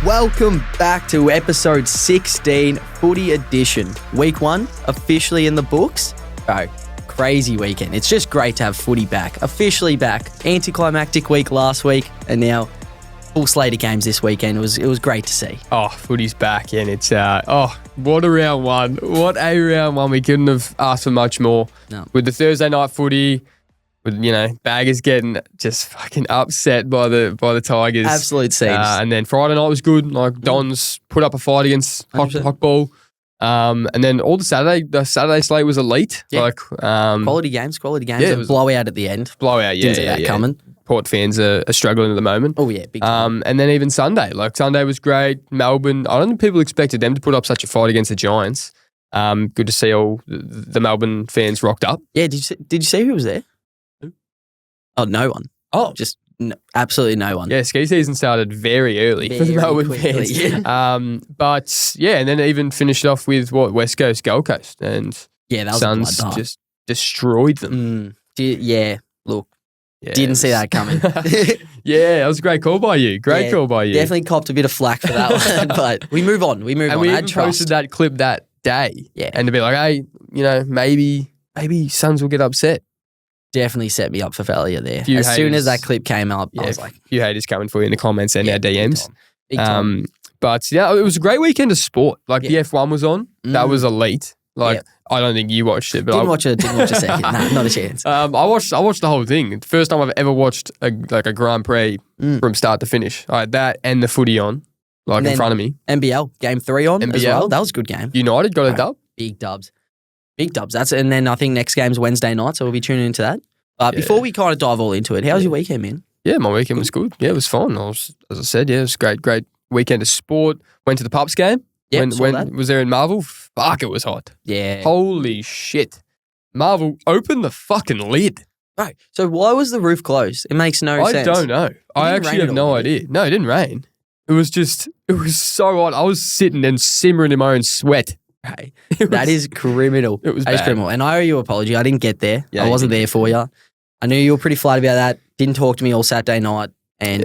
Welcome back to episode 16, Footy Edition. Week 1, officially in the books. Bro, crazy weekend. It's just great to have footy back. Officially back. Anticlimactic week last week, and now full slate of games this weekend. It was great to see. Oh, footy's back, and it's, what a round one. What a round one. We couldn't have asked for much more. No. With the Thursday night footy, with, Baggers getting just fucking upset by the Tigers. Absolute scenes. And then Friday night was good. Like, Dons put up a fight against Hockball. And then all the Saturday slate was elite. Yeah. Like, Quality games. Yeah, A blowout at the end. blowout, yeah. Didn't see that coming. Port fans are struggling at the moment. Oh, yeah, big time. And then even Sunday. Like, Sunday was great. Melbourne, I don't think people expected them to put up such a fight against the Giants. Good to see all the Melbourne fans rocked up. Yeah, did you see who was there? Who? Oh, no one. Oh. Just absolutely no one. Yeah, ski season started very early for the Melbourne quickly, fans. yeah. But, yeah, and then it even finished off with, West Coast, Gold Coast. And Yeah, that was Suns a bloodbath. just destroyed them. Yeah, look, Yeah, didn't see that coming. Yeah, that was a great call by you. Call by you. Definitely copped a bit of flack for that one, but we move on. And we even posted that clip that day. Yeah. And to be like, hey, maybe Suns will get upset. Definitely set me up for failure there. Few As soon haters. as that clip came up, I was like, few haters coming for you in the comments and our DMs. Big time. But yeah, it was a great weekend of sport. Like the Yeah. F1 was on. That was elite. Like Yeah. I don't think you watched it, but Didn't watch a second. Nah, not a chance. I watched the whole thing. The first time I've ever watched a Grand Prix from start to finish. I had that and the footy on, And in then front of me. NBL, game 3 on as NBL. well. That was a good game. United got a dub. Big dubs. And then I think next game's Wednesday night, so we'll be tuning into that. But before we kind of dive all into it, how was your weekend, man? Yeah, my weekend was good. Yeah, it was fun. As I said, it was great weekend of sport. Went to the Pups game. Yep, saw that. Was there in Marvel? Fuck, it was hot. Yeah. Holy shit. Marvel, open the fucking lid. Right. So why was the roof closed? It makes no sense. I don't know. I actually have no idea. No, it didn't rain. It was so hot. I was sitting and simmering in my own sweat. Right. That is criminal. It was That is bad. criminal. And I owe you an apology. I didn't get there. Yeah, I you wasn't didn't. there for you. I knew you were pretty flat about that. Didn't talk to me all Saturday night and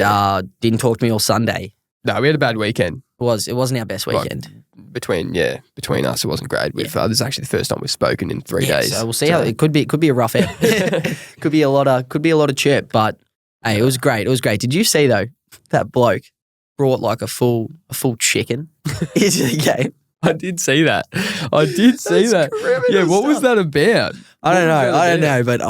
didn't talk to me all Sunday. No, we had a bad weekend. It wasn't our best weekend. Between us, it wasn't great. This is actually the first time we've spoken in 3 days. So we'll see how it could be a rough ebb. could be a lot of chirp, but hey, it was great. It was great. Did you see though that bloke brought like a full chicken into the game? I did see that. Yeah, what was that about? I don't know, but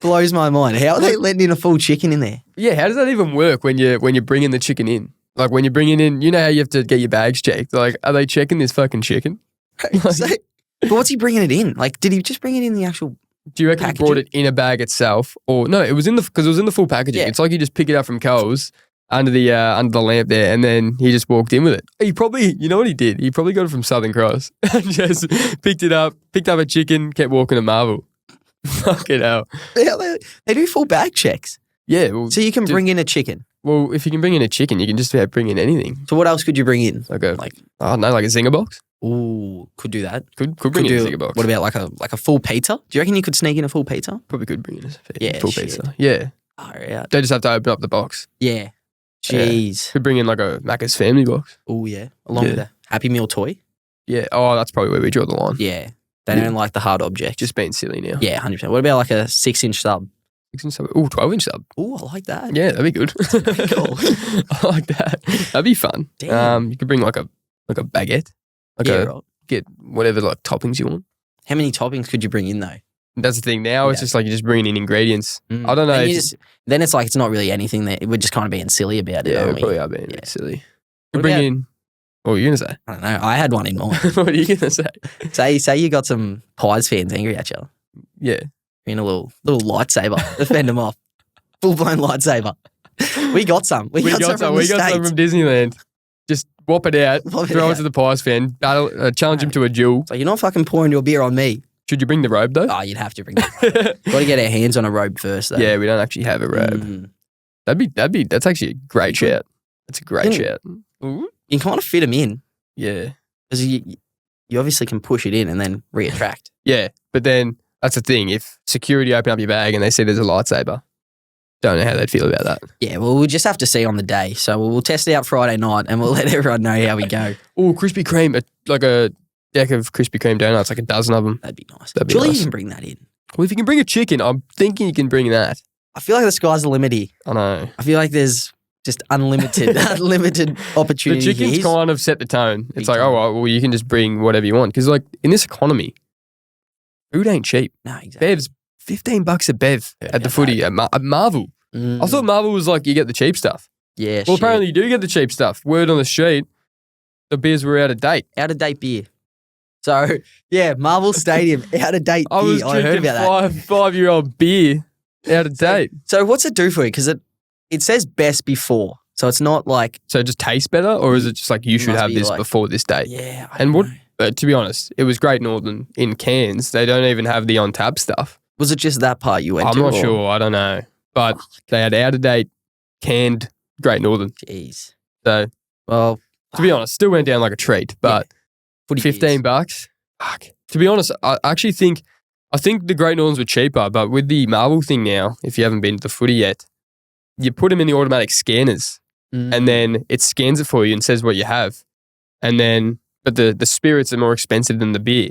blows my mind. How are they letting in a full chicken in there? Yeah, how does that even work when you're bringing the chicken in? Like when you're bringing in, you know how you have to get your bags checked. Like, are they checking this fucking chicken? But what's he bringing it in? Like, did he just bring it in the actual? Do you reckon he brought it in a bag itself, or no? It was because it was in the full packaging. Yeah. It's like you just pick it up from Coles under the lamp there, and then he just walked in with it. He probably, you know what he did? He probably got it from Southern Cross and just picked up a chicken, kept walking to Marvel. Fucking hell. Yeah, they do full bag checks. Yeah. Well, So you can bring in a chicken. Well, if you can bring in a chicken, you can just bring in anything. So what else could you bring in? I don't know, like a zinger box. Ooh, could do that. Could bring in a zinger box. What about like a full pizza? Do you reckon you could sneak in a full pizza? Probably could bring in a full shit. pizza. Yeah. Far out. They just have to open up the box. Yeah. Jeez. Could bring in like a Macca's family box. Oh yeah. Along with a Happy Meal toy. Yeah. Oh, that's probably where we draw the line. Yeah. They don't like the hard objects. Just being silly now. Yeah, 100%. What about like a 6-inch sub? 6-inch sub. Ooh, 12-inch sub. Ooh, I like that. Yeah, that'd be good. Cool. I like that. That'd be fun. Damn. You could bring like a baguette. Right. Get whatever like toppings you want. How many toppings could you bring in though? That's the thing. Now it's just like you're just bringing in ingredients. I don't know. Then it's like it's not really anything that we're just kind of being silly about it. Yeah, we aren't we? probably are being a bit silly. What You bring about- in. What were you gonna say? I don't know. I had one in mind. What are you gonna say? say you got some Pies fans angry at you. Yeah. In a little lightsaber to fend them off. Full blown lightsaber. We got some. We got some We got some from Disneyland. Just whop it out, Whop it throw out. it to the Pies fan, challenge him to a duel. So you're not fucking pouring your beer on me. Should you bring the robe though? Oh, you'd have to bring that. Got to get our hands on a robe first though. Yeah, we don't actually have a robe. Mm. That's actually a great shout. That's a great Yeah. shout. You can kind of fit them in Yeah. because you obviously can push it in and then reattract. Yeah, but then that's the thing. If security open up your bag and they see there's a lightsaber, don't know how they'd feel about that. Yeah, well, we'll just have to see on the day. So we'll test it out Friday night and we'll let everyone know how we go. Oh, Krispy Kreme, like a deck of Krispy Kreme donuts, like a dozen of them. That'd be nice. That'd be Surely nice. you can bring that in. Well, if you can bring a chicken, I'm thinking you can bring that. I feel like the sky's the limit here. I know. I feel like there's just unlimited opportunity. The chicken's kind of set the tone. It's like, oh, well, you can just bring whatever you want. Because, like, in this economy, food ain't cheap. No, exactly. Bev's $15 a bev at the footy at Marvel. I thought Marvel was like, you get the cheap stuff. Yeah, Well, apparently you do get the cheap stuff. Word on the street, the beers were out of date. Out of date beer. So, yeah, Marvel Stadium, out of date beer. I was I heard drinking about that. five-year-old beer out of date. So what's it do for you? Because it says best before. So it's not like, So it just tastes better, or is it just like you should must have be this like- before this date? yeah. I And don't what? know. To be honest, it was Great Northern in cans. They don't even have the on tap stuff. Was it just that part you went I'm to? not or- sure. I don't know, but they had out of date canned Great Northern. Jeez. So Well, to be honest, still went down like a treat. But footy $15. beers. Fuck. To be honest, I actually think the Great Northerns were cheaper. But with the Marvel thing now, if you haven't been to the footy yet, you put them in the automatic scanners. And then it scans it for you and says what you have. And then, but the spirits are more expensive than the beer.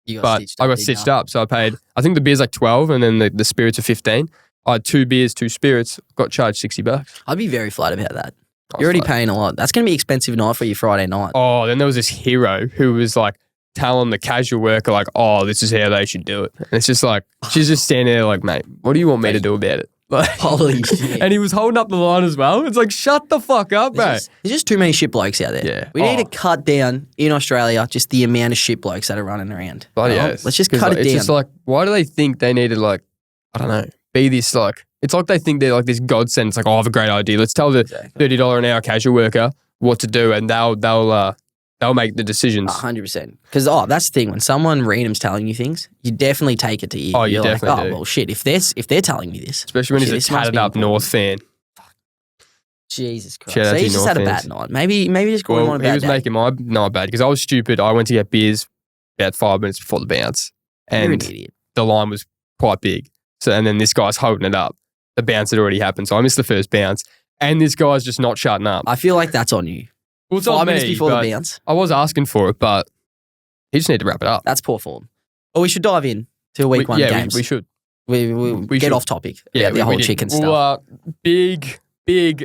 You But I got stitched up. So I paid, I think the beer's like 12 and then the spirits are 15. I had 2 beers, 2 spirits, got charged $60. I'd be very flat about that. I was You're already like, paying a lot. That's going to be expensive night for you Friday night. Oh, then there was this hero who was like telling the casual worker like, oh, this is how they should do it. And it's just like, she's just standing there like, mate, what do you want me to do about it? Like, Holy shit. and he was holding up the line as well. It's like, shut the fuck up, mate. There's just too many shit blokes out there. Yeah. We need Oh. to cut down in Australia just the amount of shit blokes that are running around. Bloody Well, oath. let's just 'Cause, cut like, it it's down. just like, why do they think they need to like, I don't know, be this like, it's like they think they're like this godsend. It's like, oh, I have a great idea. Let's tell the $30 an hour casual worker what to do and they'll make the decisions. 100%. Because, that's the thing. When someone random's telling you things, you definitely take it to ear. Oh, you You're definitely like, do. well, shit, if they're telling me this. Especially when shit, he's this a must tatted be up important. North fan. Jesus Christ. Shout out So to he's just North had a fans. bad night. Maybe just going Well, on a he bad was day. making my night bad because I was stupid. I went to get beers about 5 minutes before the bounce. You're an And idiot. the line was quite big. So, and then this guy's holding it up. The bounce had already happened. So I missed the first bounce. And this guy's just not shutting up. I feel like that's on you. Well, it's 5 on minutes me, before but the bounce. I was asking for it, but he just need to wrap it up. That's poor form. Well, we should dive in to week one games. We should. We get should. off topic. Yeah, about the whole did. chicken Well, stuff. big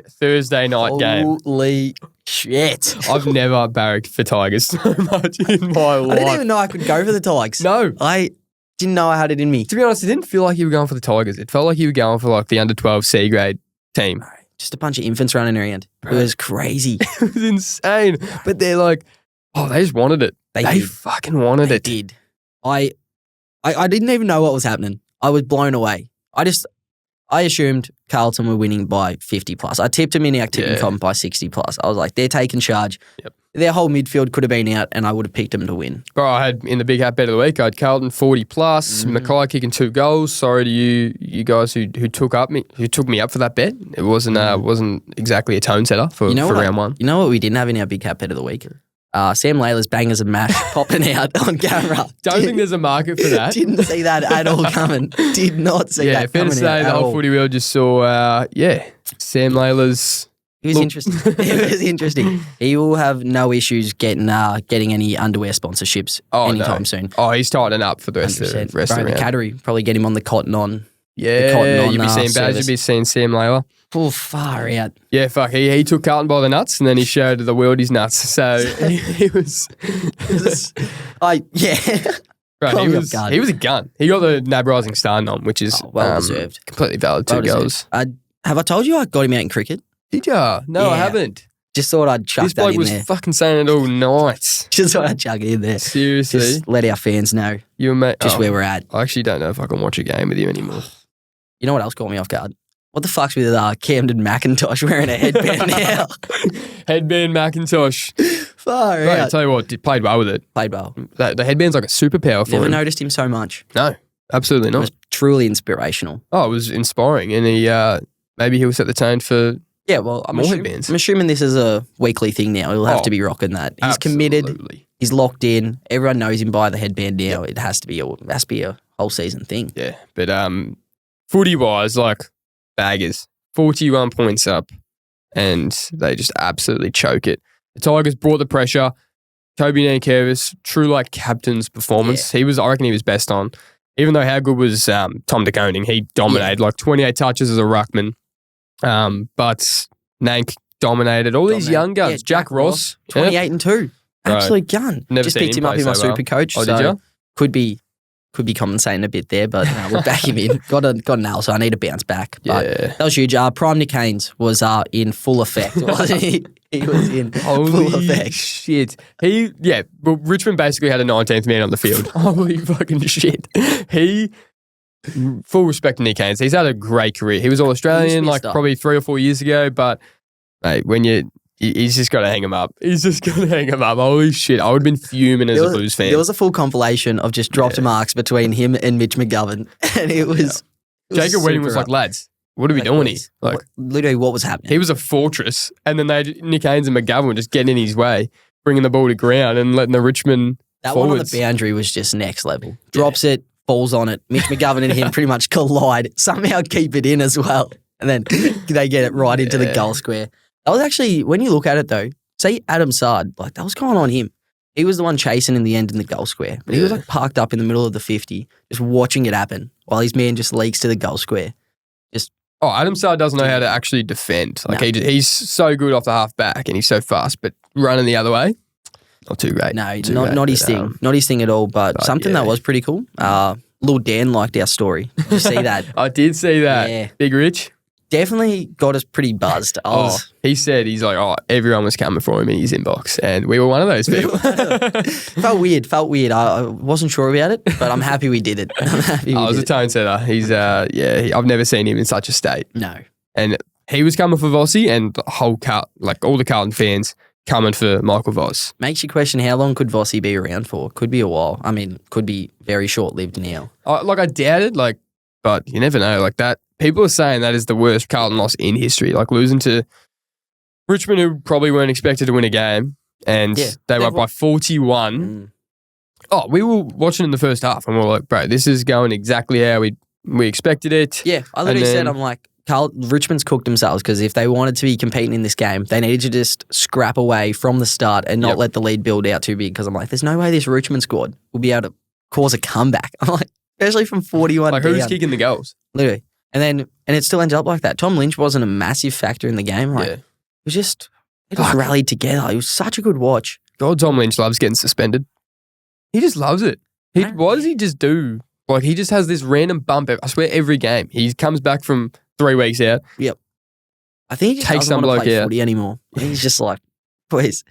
Thursday night game. Holy shit. I've never barracked for Tigers so much in my I didn't life. even know I could go for the Tigers. No. I didn't know I had it in me. To be honest, it didn't feel like you were going for the Tigers. It felt like you were going for like the under 12 C grade team. Just a bunch of infants running around. It was crazy. It was insane. But they're like, oh, they just wanted it. They They did. fucking wanted They it. did. I didn't even know what was happening. I was blown away. I assumed Carlton were winning by 50 plus. I tipped them in our tipping Yeah. comp by 60 plus. I was like, they're taking charge. Yep. Their whole midfield could have been out and I would have picked them to win. Bro, I had in the big hat bet of the week, I had Carlton 40 plus, Mackay kicking 2 goals. Sorry to you guys who took me up for that bet. It wasn't exactly a tone setter for round one. You know what we didn't have in our big hat bet of the week? Sam Lalor's bangers and mash popping out on camera. Don't think there's a market for that. Didn't see that at all coming. Did not see Yeah, that fair coming to say out the at whole all. footy world just saw, Sam Layla's. It was interesting. It was interesting. He will have no issues getting any underwear sponsorships anytime soon. Oh, he's tightening up for the rest of 100%. the rest of the the round. category probably get him on the Cotton On. Yeah, Cotton On, you'll be seeing Badge, service. you'll be seeing Sam Layla. Oh, far out. Yeah, fuck. He took Carlton by the nuts and then he showed the world his nuts. So he was. Yeah. Bro, Caught he me off was guard. he was a gun. He got the NAB Rising Star nom, which is well deserved. completely valid. 2 Well goals. deserved. Have I told you I got him out in cricket? Did ya? No, I Yeah. haven't. Just thought I'd chuck This that bloke in was there. fucking saying it all night. Just thought I'd chuck it in there. Seriously, Just let our fans know you and mate. just where we're at. I actually don't know if I can watch a game with you anymore. You know what else caught me off guard? What the fuck's with Camden McIntosh wearing a headband now? Headband Macintosh. Far Bro, I out. tell you what, played well with it. Played well. The headband's like a superpower for Never him. noticed him so much. No, absolutely It not. was truly inspirational. Oh, it was inspiring, and he maybe he'll set the tone for. Yeah, well, I'm More assuming, headbands. I'm assuming this is a weekly thing now. He'll have Oh, to be rocking that. He's committed. Absolutely. He's locked in. Everyone knows him by the headband now. It has to be a whole season thing. Yeah, but footy wise, like baggers. 41 points up, and they just absolutely choke it. The Tigers brought the pressure. Kobe Nankervis, true like captain's performance. I reckon he was best on. Even though how good was Tom De Koning, he dominated like 28 touches as a ruckman. But Nank dominated all these young guns. Jack Ross, 28 and 2. Absolute gun. Never just seen picked him up in my super coach. Oh, did you? Could be compensating a bit there, but we'll back him in. Got an L, so I need to bounce back. But that was huge. Prime Nick Haynes was in full effect, wasn't he? He was in full effect. Shit. Well, Richmond basically had a 19th man on the field. Holy fucking shit. Full respect to Nick Haynes. He's had a great career. He was All-Australian probably 3 or 4 years ago, but mate, he's just got to hang him up. Holy shit. I would have been fuming as a Blues fan. There was a full compilation of just dropped marks between him and Mitch McGovern. And it was... Jacob Wedding was like, lads, what are we doing here? Like, literally, what was happening? He was a fortress. And then Nick Haynes and McGovern were just getting in his way, bringing the ball to ground and letting the Richmond forwards. One on the boundary was just next level. Drops it, falls on it. Mitch McGovern and him pretty much collide. Somehow keep it in as well. And then they get it right into the goal square. That was actually, when you look at it though, say Adam Sard, like that was going on him. He was the one chasing in the end in the goal square. But he was like parked up in the middle of the 50, just watching it happen while his man just leaks to the goal square. Adam Sard doesn't know how to actually defend. Like he's so good off the half back and he's so fast, but running the other way, not too great. No, not his thing. Not his thing at all, but something that was pretty cool. Lil Dan liked our story. Did you see that? I did see that. Yeah. Big Rich. Definitely got us pretty buzzed. He's like, everyone was coming for him in his inbox, and we were one of those people. Felt weird. I wasn't sure about it, but I'm happy we did it. It was a tone setter. He's, I've never seen him in such a state. No. And he was coming for Vossi, and the whole all the Carlton fans coming for Michael Voss. Makes you question how long could Vossi be around for? Could be a while. I mean, could be very short-lived now. I doubt it, but you never know. Like that. People are saying that is the worst Carlton loss in history. Like losing to Richmond, who probably weren't expected to win a game, and they were up by 41. We were watching in the first half, and we were like, bro, this is going exactly how we expected it. Yeah, I literally said, I'm like, Richmond's cooked themselves because if they wanted to be competing in this game, they needed to just scrap away from the start and not let the lead build out too big because I'm like, there's no way this Richmond squad will be able to cause a comeback. I'm like, especially from 41 Like, who's kicking the goals? Literally. And it still ended up like that. Tom Lynch wasn't a massive factor in the game. It was just, it just rallied together. It was such a good watch. God, Tom Lynch loves getting suspended. He just loves it. Why does he just do, he just has this random bump, I swear, every game. He comes back from 3 weeks out. Yep. I think he just doesn't want to play footy anymore. He's just like, please,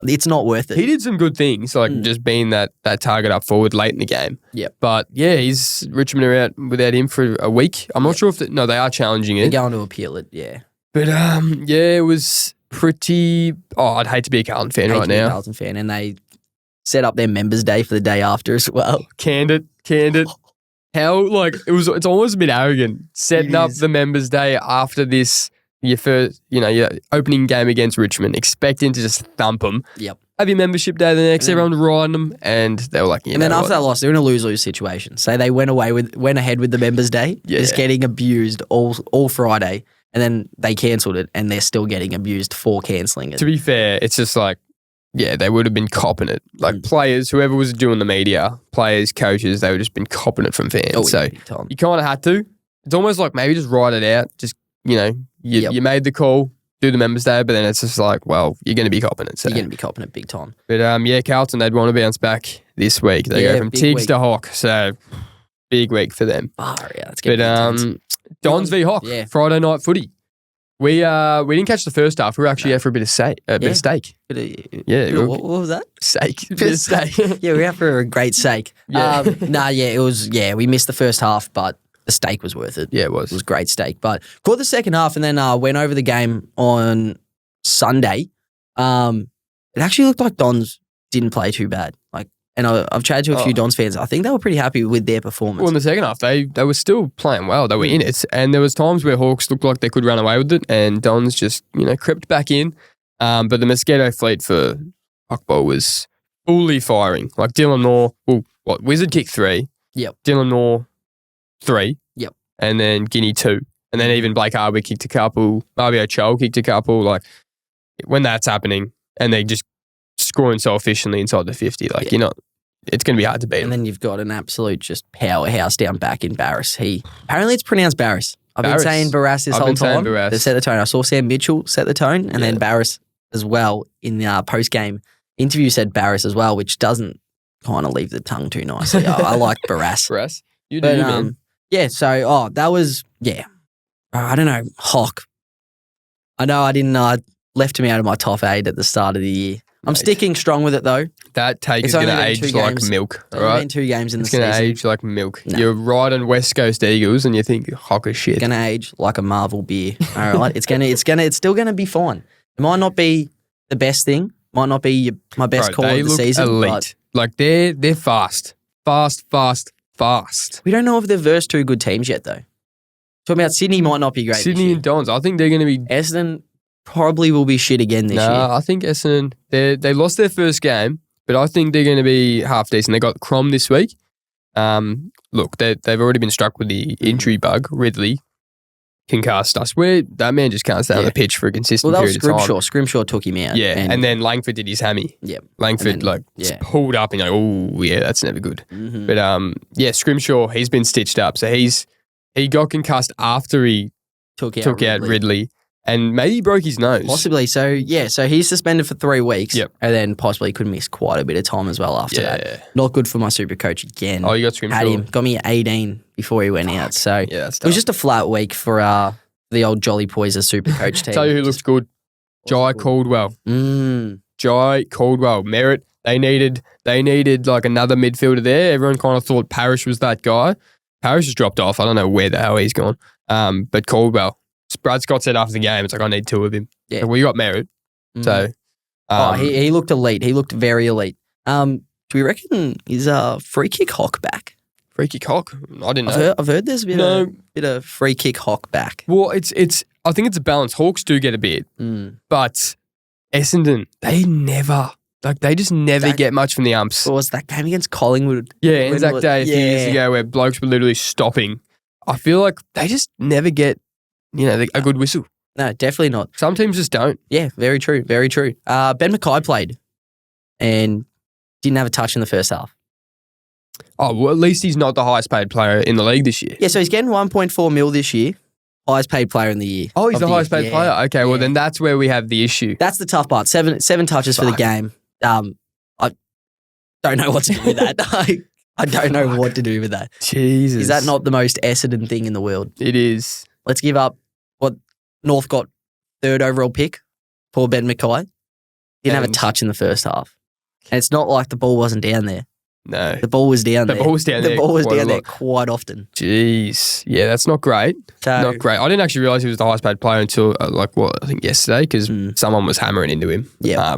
it's not worth it. He did some good things, just being that target up forward late in the game. Yep. But Richmond are out without him for a week. I'm not sure if they are challenging it. They're going to appeal it, yeah. But it was pretty. I'd hate to be a Carlton fan right now. Carlton fan, and they set up their members' day for the day after as well. Canned it. How it's almost a bit arrogant setting up the members' day after this. Your first, your opening game against Richmond, expecting to just thump them. Yep. Have your membership day the next, everyone riding them, and they were like, and then after that loss, they're in a lose-lose situation. So they went ahead with the members' day, just getting abused all Friday, and then they cancelled it, and they're still getting abused for cancelling it. To be fair, it's just they would have been copping it. Players, whoever was doing the media, players, coaches, they would have just been copping it from fans. So you kind of had to. It's almost like maybe just ride it out, just, you made the call, do the members' day, but then it's just you're going to be copping it. So. You're going to be copping it big time. But Carlton, they'd want to bounce back this week. They go from Tigs to Hawk, so big week for them. That's going to be Dons v Hawk, Friday night footy. We didn't catch the first half. We were actually out for a bit of steak. What was that? Steak. Bit of steak. We were out for a great steak. It was. We missed the first half, but the steak was worth it. Yeah, it was. It was great steak. But caught the second half and then went over the game on Sunday. It actually looked like Dons didn't play too bad. And I've chatted to a few Dons fans. I think they were pretty happy with their performance. Well, in the second half, they were still playing well. They were in it. And there was times where Hawks looked like they could run away with it and Dons just, crept back in. But the Mosquito fleet for Hawkball was fully firing. Dylan Moore, Wizard kick 3. Yep. Dylan Moore 3. Yep. And then Guinea 2. And then even Blake Hardwick kicked a couple. Mario Chol kicked a couple. Like, when that's happening and they just scoring so efficiently inside the 50, like, it's going to be hard to beat And them. then you've got an absolute just powerhouse down back in Barras. Apparently it's pronounced Barras. I've been saying Barras this whole time. They set the tone. I saw Sam Mitchell set the tone, and then Barras as well in the post-game interview said Barras as well, which doesn't kind of leave the tongue too nicely. I like Barras. Barras? You do, man. Yeah, so, that was, I don't know, Hock. I know I didn't, left him out of my top 8 at the start of the year. I'm sticking strong with it, though. That take is going to age like milk, all right? It's been 2 games in the season. It's going to age like milk. No. You're right on West Coast Eagles and you think Hock is shit. It's going to age like a Marvel beer, all right? It's still going to be fine. It might not be the best thing, might not be my best call of the season. Elite. Like they're fast. Fast. We don't know if they've versed 2 good teams yet, though. Talking about Sydney might not be great. Sydney and Dons, I think they're going to be. Essendon probably will be shit again this year. I think Essendon, they lost their first game, but I think they're going to be half decent. They got Crom this week. Look, they've already been struck with the injury bug. Ridley concussed us. Where that man just can't stay on the pitch for a consistent period of time. Well, that was Scrimshaw took him out. Yeah, and then Langford did his hammy. Yeah. Langford just pulled up and that's never good. Mm-hmm. But Scrimshaw, he's been stitched up. So he got concussed after he took out Ridley. And maybe broke his nose. Possibly. So he's suspended for 3 weeks. Yep. And then possibly could miss quite a bit of time as well after that. Not good for my super coach again. Oh, you got Scrimshaw. Had him. Got me at 18 before he went out. So that's it was just a flat week for the old Jolly Poiser super coach team. Tell you who looks good. Jai Caldwell. Jai Caldwell. Merritt. They needed like another midfielder there. Everyone kind of thought Parrish was that guy. Parrish has dropped off. I don't know where the hell he's gone. But Caldwell. Brad Scott said after the game, it's like, I need 2 of him. Yeah. We got Merritt. So. He looked elite. He looked very elite. Do we reckon is free kick Hock back? Free kick Hock? I didn't know. I've heard there's a bit of free kick Hock back. Well, I think it's a balance. Hawks do get a bit. But Essendon, they just never get much from the umps. What was that game against Collingwood? Yeah, Anzac Day a few years ago where blokes were literally stopping. I feel like they just never get a good whistle. No, definitely not. Some teams just don't. Yeah, very true. Very true. Ben Mackay played and didn't have a touch in the first half. Oh, well, at least he's not the highest paid player in the league this year. Yeah, so he's getting 1.4 mil this year. Highest paid player in the year. Oh, he's the highest paid player? Okay, well then that's where we have the issue. That's the tough part. Seven touches for the game. I don't know what to do with that. I don't know what to do with that. Jesus. Is that not the most Essendon thing in the world? It is. Let's give up what North got 3rd overall pick. Poor Ben Mackay. Didn't have a touch in the first half. And it's not like the ball wasn't down there. No. The ball was down there. The ball was down there quite often. Jeez. Yeah, that's not great. Not great. I didn't actually realise he was the highest paid player until I think yesterday because someone was hammering into him. Yeah.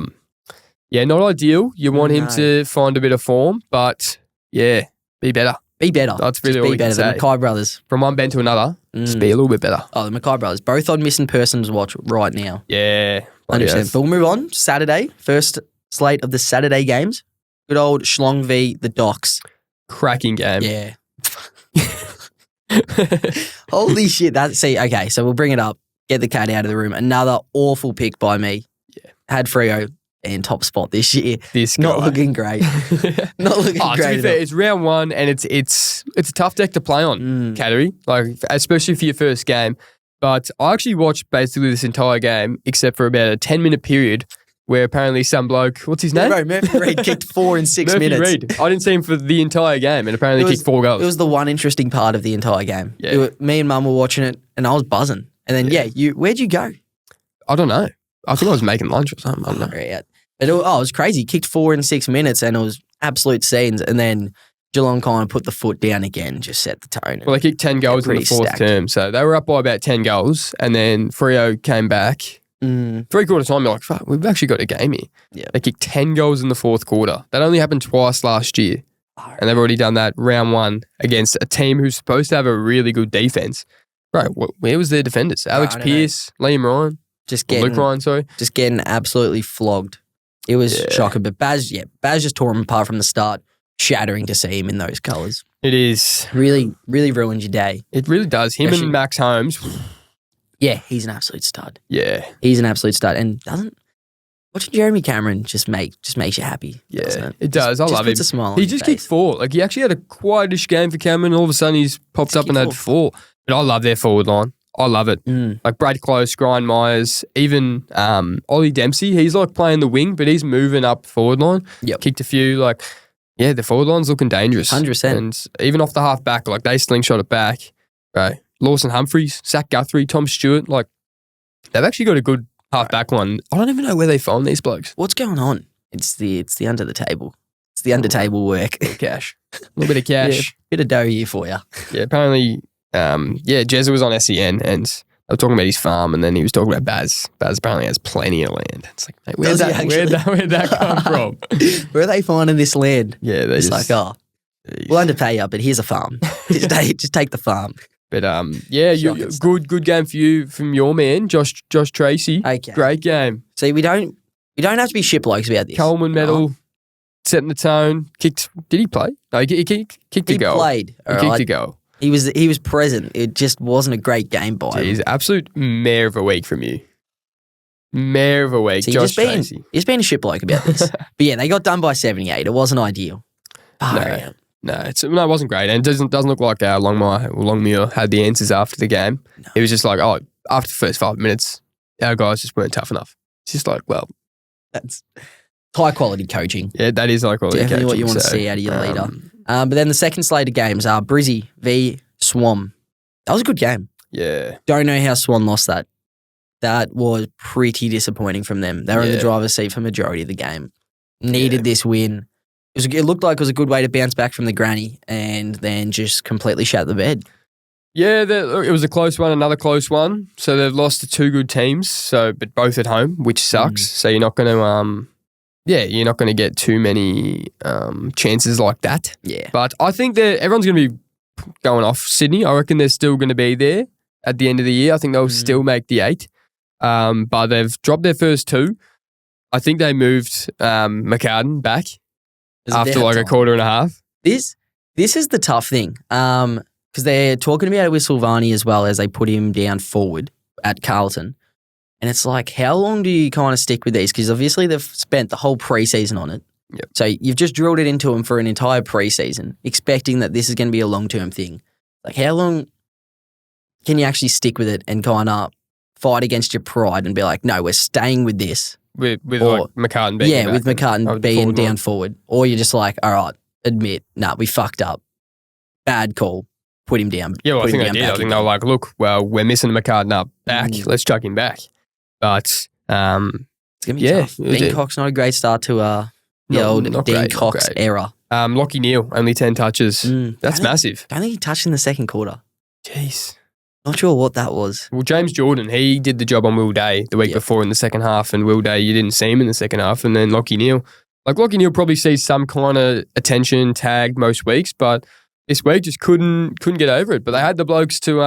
Not ideal. You want him to find a bit of form, but be better. Be better. That's really all we can say. The Mackay brothers. From one bend to another, just be a little bit better. Oh, the Mackay brothers. Both on missing persons watch right now. Yeah. 100%. But we'll move on. Saturday. First slate of the Saturday games. Good old Schlong v. the Docks. Cracking game. Yeah. Holy shit. Okay, so we'll bring it up. Get the cat out of the room. Another awful pick by me. Yeah. Had Freo in top spot this year. This guy. Not looking great. Not looking great. To be fair, it's round 1 and it's a tough deck to play on, Cattery, especially for your first game. But I actually watched basically this entire game except for about a 10-minute period where apparently some bloke, what's his name? Bro, Murphy Reid kicked 4 in 6 minutes. Reid. I didn't see him for the entire game and apparently he kicked 4 goals. It was the one interesting part of the entire game. Yeah. Me and Mum were watching it and I was buzzing. And then, where'd you go? I don't know. I think I was making lunch or something. I don't know. Yeah. But it was crazy. He kicked 4 in 6 minutes and it was absolute scenes. And then Geelong kind of put the foot down again, just set the tone. Well, they kicked 10 goals in the 4th term. So they were up by about 10 goals. And then Freo came back. 3/4 time, you're like, fuck, we've actually got a game here. Yeah. They kicked 10 goals in the 4th quarter. That only happened twice last year. And they've already done that round 1 against a team who's supposed to have a really good defense. Bro, where was their defenders? Alex Pearce, Liam Ryan, Luke Ryan, sorry. Just getting absolutely flogged. It was shocking. But Baz just tore him apart from the start. Shattering to see him in those colours. It is. Really, really ruined your day. It really does. Him Especially- and Max Holmes. Yeah, he's an absolute stud. Yeah. He's an absolute stud. And watching Jeremy Cameron just makes you happy. Yeah, doesn't it does. I love him. Puts a smile on He your just face. kicked 4. Like, he actually had a quietish game for Cameron. All of a sudden, he's popped up and had 4. But I love their forward line. I love it. Like, Brad Close, Grind Myers, even Ollie Dempsey. He's, like, playing the wing, but he's moving up forward line. Yep. Kicked a few. Like, yeah, the forward line's looking dangerous. 100%. And even off the half back, like, they slingshot it back. Right. Lawson Humphreys, Zach Guthrie, Tom Stewart. Like, they've actually got a good half back one. I don't even know where they find these blokes. What's going on? It's the under the table. It's the under table work. Cash. A little bit of cash. Bit of dough here for you. Yeah, apparently, Jezza was on SEN and they were talking about his farm and then he was talking about Baz. Baz apparently has plenty of land. It's like, mate, where'd that come from? Where are they finding this land? Yeah, they It's just, like, we'll underpay you, but here's a farm. Just take the farm. But good game for you from your man, Josh Tracy. Okay. Great game. See, we don't have to be shit blokes about this. Coleman medal, setting the tone. Kicked. Did he play? No, he kicked a goal. Played. He kicked a goal. He was present. It just wasn't a great game by him. Jeez, absolute mayor of a week from you. Mayor of a week, So Josh Tracy. you're just being a shit bloke about this. But yeah, they got done by 78. It wasn't ideal. No, it wasn't great, and it doesn't look like Longmuir had the answers after the game. No. It was just like, after the first 5 minutes, our guys just weren't tough enough. It's just like, well, That's high quality coaching. yeah, that is high quality Definitely coaching. what you want to see out of your leader. But then the second slate of games are Brizzy v Swam. That was a good game. Yeah, Don't know how Swan lost that. That was pretty disappointing from them. They were in the driver's seat for majority of the game. Needed this win. It looked like it was a good way to bounce back from the granny and then just completely shat the bed. yeah, it was a close one, another close one. So they've lost to 2 good teams. But both at home, which sucks. So you're not going to, you're not going to get too many chances like that. Yeah. But I think that everyone's going to be going off Sydney. I reckon they're still going to be there at the end of the year. I think they'll still make the 8. But they've dropped their first 2. I think they moved McCartan back after like a quarter and a half. This is the tough thing because they're talking about it with Silvani as well as they put him down forward at Carlton. And it's like, how long do you kind of stick with these? Because obviously they've spent the whole preseason on it. Yep. So you've just drilled it into him for an entire preseason, expecting that this is going to be a long-term thing. Like, how long can you actually stick with it and kind of fight against your pride and be like, no, we're staying with this? With like McCartan being back with McCartan being forward down line. forward. Or you're just like, all right, admit, we fucked up. Bad call. Put him down. Yeah, well, I put him think they down did. back I think again. they were like, look, well, we're missing McCartan up back. Let's chuck him back. But It's going to be tough. Dean Cox, not a great start to the old not Dean great, not Cox great. era. Lockie Neal, only 10 touches. That's massive. I don't think he touched in the second quarter. Jeez. Not sure what that was. Well, James Jordan, he did the job on Will Day the week before in the second half, and Will Day, you didn't see him in the second half, and then Lockie Neal. Like, Lockie Neal probably sees some kind of attention tagged most weeks, but this week just couldn't get over it. But they had the blokes to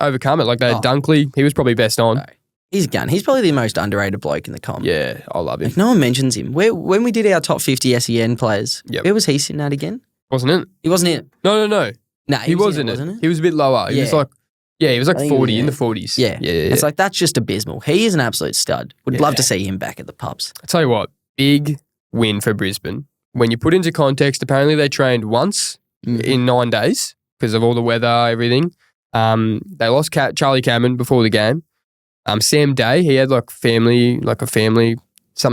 overcome it. Like, they had Dunkley. He was probably best on. No. He's a gun. He's probably the most underrated bloke in the comp. Yeah, I love him. Like, no one mentions him. When we did our top 50 SEN players, where was he sitting at again? Wasn't it? He wasn't in it. No. No, He was in it. wasn't it? He was a bit lower. He was like, he was like I think 40, in the 40s. Yeah. Yeah. It's like, that's just abysmal. He is an absolute stud. Would love to see him back at the pubs. I tell you what, big win for Brisbane. When you put into context, apparently they trained once in 9 days because of all the weather, everything. They lost Charlie Cameron before the game. Sam Day, he had something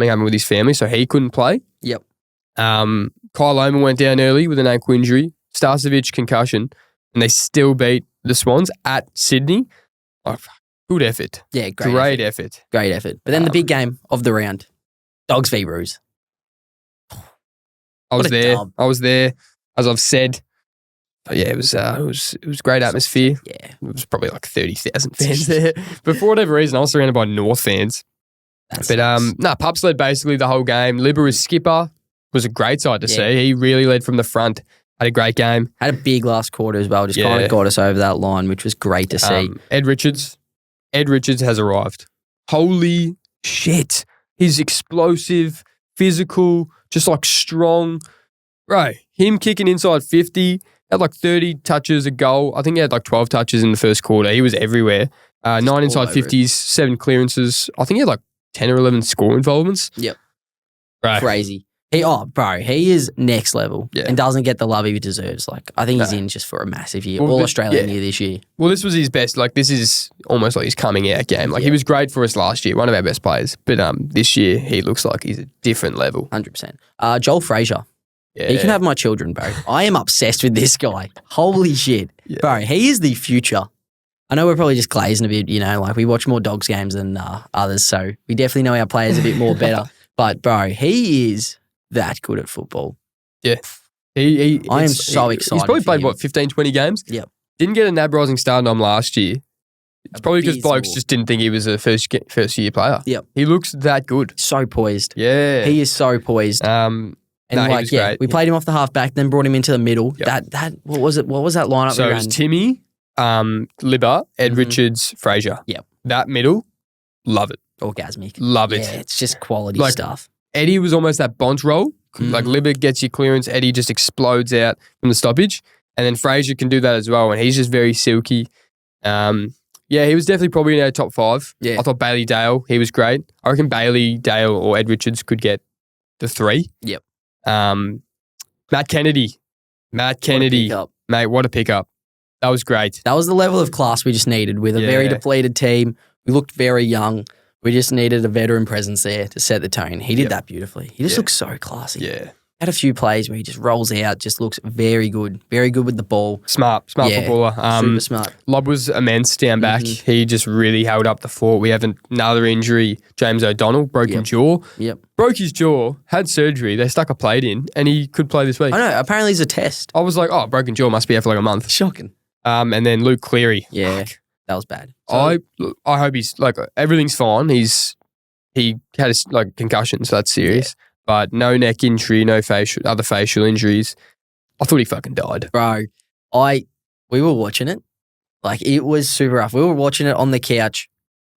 happened with his family, so he couldn't play. Yep. Kyle Loma went down early with an ankle injury. Starcevic concussion, and they still beat the Swans at Sydney. Oh, good effort. Yeah, great effort. Great effort. But then the big game of the round, Dogs v Roos. I was there. dub. I was there, as I've said. But yeah, it was great atmosphere. Yeah. It was probably like 30,000 fans there. But for whatever reason, I was surrounded by North fans. Pups led basically the whole game. Libba as skipper was a great sight to see. He really led from the front. Had a great game. Had a big last quarter as well. Just kind of got us over that line, which was great to see. Ed Richards has arrived. Holy shit. He's explosive, physical, just like strong. Right. Him kicking inside 50 Had like 30 touches, a goal. I think he had like 12 touches in the first quarter. He was everywhere. 9 inside 50s, 7 clearances. I think he had like 10 or 11 score involvements. Yep. Right. Crazy. He is next level and doesn't get the love he deserves. Like, I think he's in just for a massive year. All Australian year this year. Well, this was his best. Like, this is almost like his coming out game. Like, he was great for us last year, one of our best players. But this year, he looks like he's a different level. 100%. Joel Frazier. Yeah. He can have my children, bro. I am obsessed with this guy. Holy shit. Yeah. Bro, he is the future. I know we're probably just glazing a bit, like we watch more Dogs games than others, so we definitely know our players a bit more better. But, bro, he is that good at football. Yeah. I am so excited. He's probably played, 15, 20 games? Yep. Didn't get a NAB Rising Star nom last year. It's probably because blokes just didn't think he was a first year player. Yep. He looks that good. So poised. Yeah. He is so poised. He was great. We played him off the half back, then brought him into the middle. Yep. That what was it? What was that lineup? So it was Timmy, Libba, Ed Richards, Frazier. Yep. That middle, love it. Orgasmic. Love it. Yeah, it's just quality stuff. Eddie was almost that Bont role. Like Libba gets your clearance, Eddie just explodes out from the stoppage. And then Frazier can do that as well. And he's just very silky. He was definitely probably in our top 5. Yeah. I thought Bailey Dale, he was great. I reckon Bailey Dale or Ed Richards could get the 3. Yep. Matt Kennedy. Mate, what a pickup. That was great. That was the level of class we just needed with a very depleted team. We looked very young. We just needed a veteran presence there to set the tone. He did that beautifully. He just looks so classy. Yeah. Had a few plays where he just rolls out, just looks very good. Very good with the ball. Smart footballer. Super smart. Lob was immense down back. He just really held up the fort. We have another injury. James O'Donnell, broken jaw. Yep. Broke his jaw, had surgery. They stuck a plate in, and he could play this week. I know. Apparently it's a test. I was like, broken jaw must be out for like a month. Shocking. And then Luke Cleary. Yeah. Fuck. That was bad. So, I hope he's like everything's fine. He had a concussion, so that's serious. Yeah. But no neck injury, no other facial injuries. I thought he fucking died. Bro, we were watching it. Like, it was super rough. We were watching it on the couch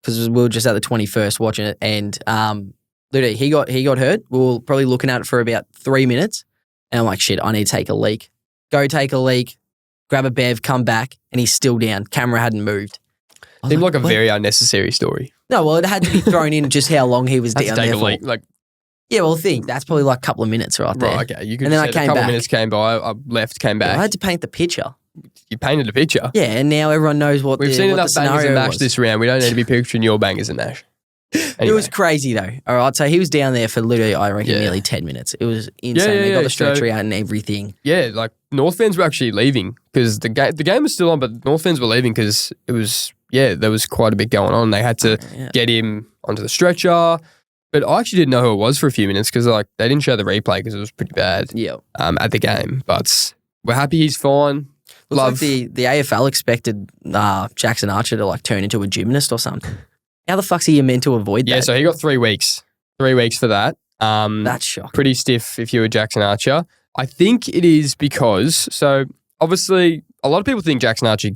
because we were just at the 21st watching it. And literally, he got hurt. We were probably looking at it for about 3 minutes. And I'm like, shit, I need to take a leak. Go take a leak, grab a bev, come back, and he's still down. Camera hadn't moved. Seemed like a very unnecessary story. No, well, it had to be thrown in just how long he was down there for. Leak, yeah, well, that's probably like a couple of minutes right there. Right, okay. You could a couple of minutes came by, I left, came back. I had to paint the picture. You painted a picture? Yeah, and now everyone knows what We've seen enough bangers and mash was. this round. We don't need to be picturing your bangers and mash. Anyway. It was crazy though. All right, so he was down there for literally, I reckon, nearly 10 minutes. It was insane. They got the stretcher out and everything. Yeah, like North fans were actually leaving because the game was still on, but North fans were leaving because it was, there was quite a bit going on. They had to get him onto the stretcher. But I actually didn't know who it was for a few minutes because they didn't show the replay because it was pretty bad at the game. But we're happy he's fine. Looks like the AFL expected Jackson Archer to turn into a gymnast or something. How the fuck's he meant to avoid that? Yeah, so he got 3 weeks. 3 weeks for that. That's shocking. Pretty stiff if you were Jackson Archer. I think it is because, so obviously a lot of people think Jackson Archer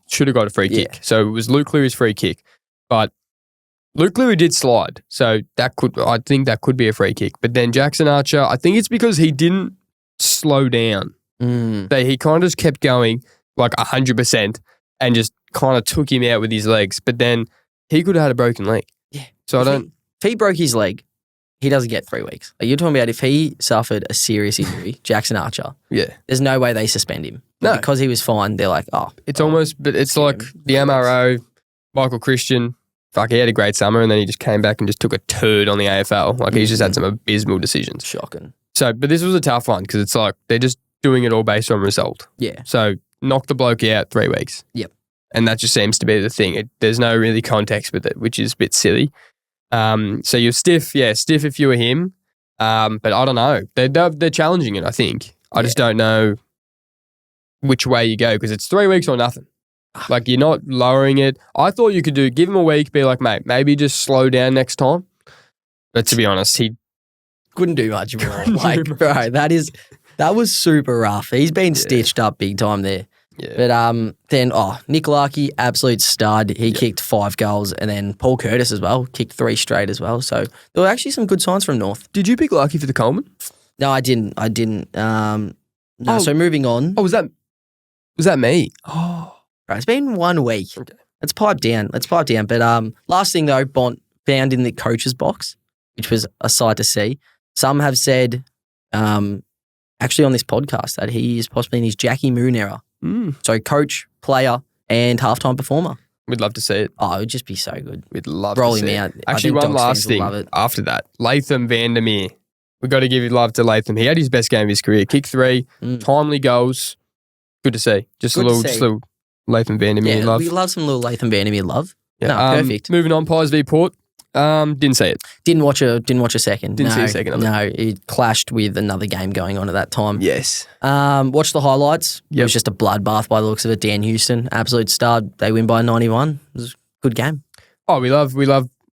should have got a free kick. So it was Luke Cleary's free kick. But Luke Cleary did slide. So I think that could be a free kick. But then Jackson Archer, I think it's because he didn't slow down. He kind of just kept going 100% and just kind of took him out with his legs. But then he could have had a broken leg. Yeah. So if he broke his leg, he doesn't get 3 weeks. You're talking about if he suffered a serious injury, Jackson Archer. Yeah. There's no way they suspend him. No. Because he was fine, they're like, It's almost, but it's like the MRO, Michael Christian, he had a great summer and then he just came back and just took a turd on the AFL. He's just had some abysmal decisions. Shocking. So, but this was a tough one because it's they're just doing it all based on result. Yeah. So, knock the bloke out 3 weeks. Yep. And that just seems to be the thing. There's no really context with it, which is a bit silly. So you're stiff if you were him. But I don't know. They're challenging it, I think. I just don't know which way you go because it's 3 weeks or nothing. You're not lowering it. I thought you could give him a week, be like, mate, maybe just slow down next time. But to be honest, he couldn't do much more. Bro, that was super rough. He's been stitched up big time there. Yeah. But then Nick Larkey, absolute stud. He kicked 5 goals, and then Paul Curtis as well kicked 3 straight as well. So there were actually some good signs from North. Did you pick Larkey for the Coleman? No, I didn't. No. So moving on. Was that Was that me? Oh. Right, it's been 1 week. Okay. Let's pipe down. But last thing though, Bont found in the coach's box, which was a sight to see. Some have said, actually on this podcast, that he is possibly in his Jackie Moon era. So coach, player, and halftime performer. We'd love to see it. Oh, it would just be so good. We'd love Roll to him see out. it. Actually, one last thing after that. Latham Vandermeer. We've got to give love to Latham. He had his best game of his career. Kick 3, timely goals. Good to see. Just a little Latham Vandermeer love. We love some little Latham Vandermeer love. Yeah. No, perfect. Moving on, Pies v Port. Didn't see it. Didn't watch a second. Didn't see a second of it. No, it clashed with another game going on at that time. Yes. Watched the highlights. It was just a bloodbath by the looks of it. Dan Houston, absolute stud. They win by 91. It was a good game. Oh, we love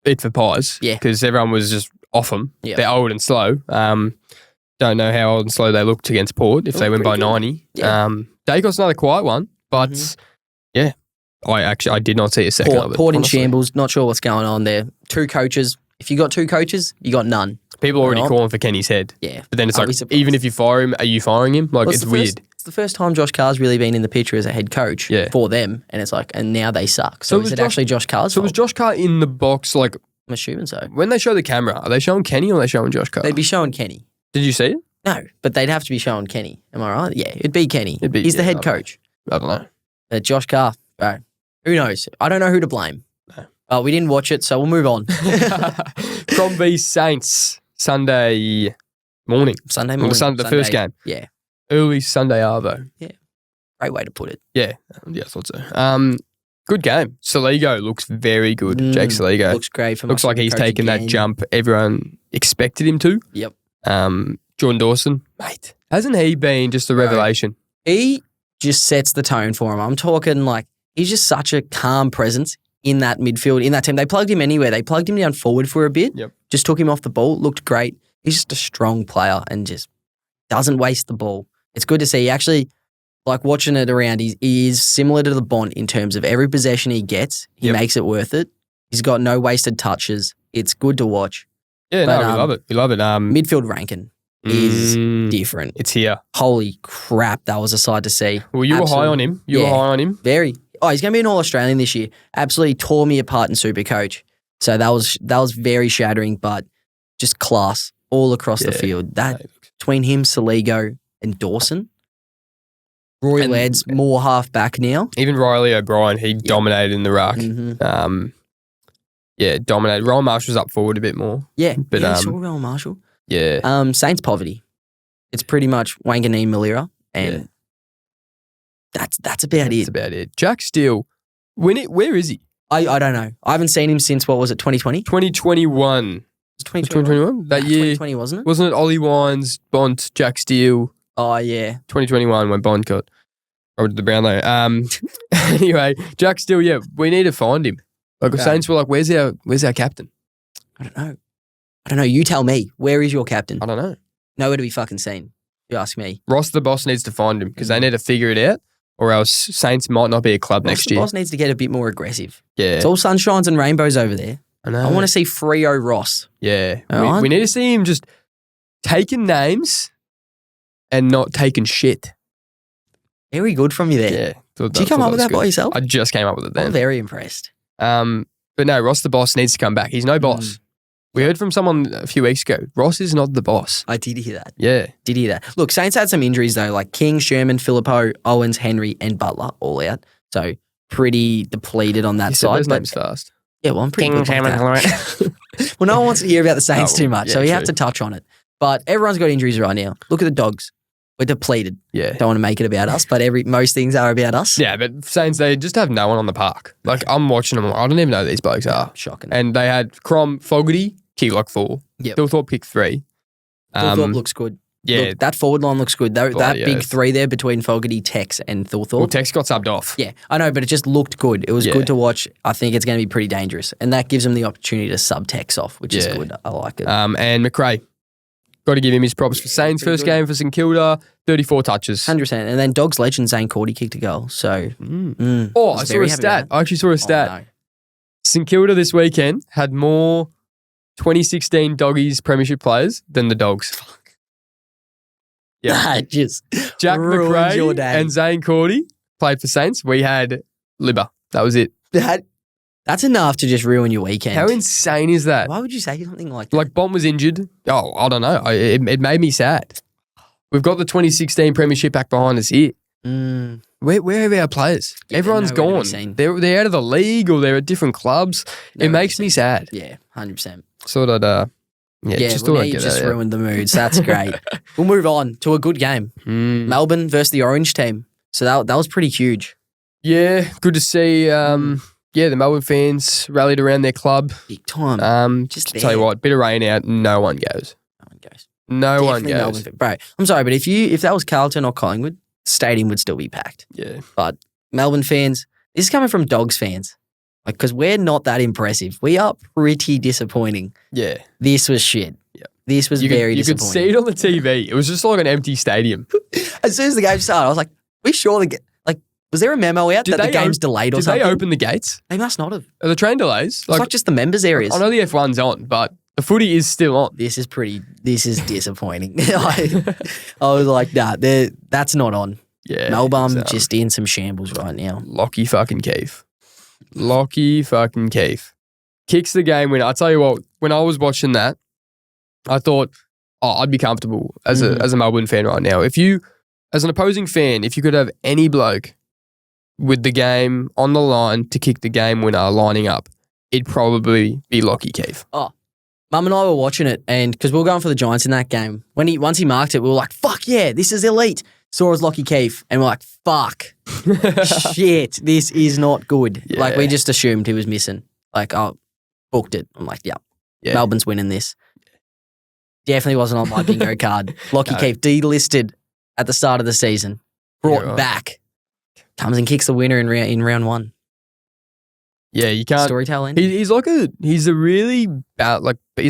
it for Pies. Yeah. Because everyone was just off them. Yep. They're old and slow. Don't know how old and slow they looked against Port if they win by 90. Yeah. Dacos another quiet one, but yeah. I did not see a second of it. Port in shambles. Not sure what's going on there. 2 coaches. If you got 2 coaches, you got none. People already calling for Kenny's head. Yeah. But then it's like, even if you fire him, are you firing him? Like, it's weird. It's the first time Josh Carr's really been in the picture as a head coach for them. And it's like, and now they suck. So is it actually Josh Carr's fault? Was Josh Carr in the box? Like, I'm assuming so. When they show the camera, are they showing Kenny or are they showing Josh Carr? They'd be showing Kenny. Did you see it? No, but they'd have to be showing Kenny. Am I right? Yeah, it'd be Kenny. He's the head coach. I don't know. Josh Carr, bro. Who knows? I don't know who to blame. No. We didn't watch it, so we'll move on. Crom v Saints, Sunday morning. The first game. Yeah. Early Sunday arvo. Yeah. Great way to put it. Yeah, I thought so. Good game. Saligo looks very good. Jake Saligo. Looks great. Looks like he's taken that jump everyone expected him to. Yep. Jordan Dawson, mate. Hasn't he been just a revelation? He just sets the tone for him. I'm talking like he's just such a calm presence in that midfield, in that team. They plugged him anywhere. They plugged him down forward for a bit. Yep. Just took him off the ball. Looked great. He's just a strong player and just doesn't waste the ball. It's good to see. He actually, like watching it around, he is similar to the Bont in terms of every possession he gets, he makes it worth it. He's got no wasted touches. It's good to watch. Yeah, we love it. We love it. Midfield ranking is different. It's here. Holy crap, that was a sight to see. Well, you were high on him. You were high on him. Very. Oh, he's going to be an All-Australian this year. Absolutely tore me apart in Supercoach. So that was very shattering, but just class all across the field. That between him, Saligo, and Dawson. Roy Ladd's more half back now. Even Riley O'Brien, he dominated in the ruck. Dominated. Rowan Marshall's up forward a bit more. Yeah, but I saw Rowan Marshall. Yeah. Saints poverty. It's pretty much Wanganeen Malira, and that's about it. That's about it. Jack Steele, where is he? I don't know. I haven't seen him since, what was it, 2020? 2021. It was 2021? That year. 2020, wasn't it? Wasn't it Ollie Wines, Bont, Jack Steele? Oh, yeah. 2021 when Bond got over to the Brownlow. Anyway, Jack Steele, we need to find him. Like the Saints were like, where's our captain? I don't know. You tell me. Where is your captain? I don't know. Nowhere to be fucking seen. You ask me. Ross the boss needs to find him because they need to figure it out, or else Saints might not be a club next year. Ross the boss needs to get a bit more aggressive. Yeah. It's all sunshines and rainbows over there. I know. I want to see Freo Ross. Yeah. We need to see him just taking names and not taking shit. Very good from you there. Yeah. Did you come up with that by yourself? I just came up with it then. I'm very impressed. But no, Ross the boss needs to come back. He's no boss. We heard from someone a few weeks ago. Ross is not the boss. I did hear that. Yeah. Did hear that. Look, Saints had some injuries though, like King, Sherman, Phillippo, Owens, Henry, and Butler all out. So pretty depleted on that side. Those names fast. Yeah, well, I'm pretty King, good like that. Well, no one wants to hear about the Saints too much, so you have to touch on it. But everyone's got injuries right now. Look at the Dogs. We're depleted. Yeah. Don't want to make it about us, but most things are about us. Yeah, but Saints, they just have no one on the park. Like, I'm watching them. I don't even know who these blokes are. Shocking. And they had Crom, Fogarty, kick like 4. Yep. Thilthorpe kick 3. Thilthorpe looks good. Yeah. Look, that forward line looks good. That big 3 there between Fogarty, Tex, and Thilthorpe. Well, Tex got subbed off. Yeah, I know, but it just looked good. It was good to watch. I think it's going to be pretty dangerous. And that gives them the opportunity to sub Tex off, which is good. I like it. And McRae. Got to give him his props for Saints. First game for St Kilda, 34 touches. 100%. And then Dogs legend Zane Cordy kicked a goal. So, I saw a stat. I actually saw a stat. Oh, no. St Kilda this weekend had more 2016 Doggies premiership players than the Dogs. Yeah. Just Jack McRae your day. and Zane Cordy played for Saints. We had Libba. That was it. That's enough to just ruin your weekend. How insane is that? Why would you say something like that? Like, Bond was injured. Oh, I don't know. It made me sad. We've got the 2016 Premiership back behind us here. Where are our players? Yeah, Everyone's gone. They're out of the league or they're at different clubs. It makes me sad. Yeah, 100%. Sort of, just thought I'd get just that out. ruined the moods. That's great. We'll move on to a good game. Melbourne versus the Orange team. So that was pretty huge. Yeah, good to see. The Melbourne fans rallied around their club. Big time. Just to tell you what, bit of rain out, no one goes. No one goes. Melbourne, bro, I'm sorry, but if that was Carlton or Collingwood, the stadium would still be packed. Yeah. But Melbourne fans, this is coming from Dogs fans. Because we're not that impressive. We are pretty disappointing. Yeah. This was shit. Yeah. This was very disappointing. You could see it on the TV. It was just like an empty stadium. As soon as the game started, I was like, we sure was there a memo out that the game's delayed or something? Did they open the gates? They must not have. Are the train delays? It's not just the members areas. I know the F1's on, but the footy is still on. This is disappointing. I was like, nah, that's not on. Yeah. Melbourne just in some shambles right now. Lockie fucking Keefe. Kicks the game winner. I tell you what, when I was watching that, I thought, I'd be comfortable as a Melbourne fan right now. If you, as an opposing fan, if you could have any bloke with the game on the line to kick the game winner lining up, it'd probably be Lockie Keefe. Oh, Mum and I were watching it, and because we were going for the Giants in that game, once he marked it, we were like, fuck yeah, this is elite. Saw as Lockie Keefe, and we're like, fuck, shit, this is not good. Yeah. Like, we just assumed he was missing. Like, booked it. I'm like, yeah. Melbourne's winning this. Definitely wasn't on my bingo card. Lockie Keefe delisted at the start of the season, brought back, comes and kicks the winner in round one. Yeah, you can't. Storytelling. He's a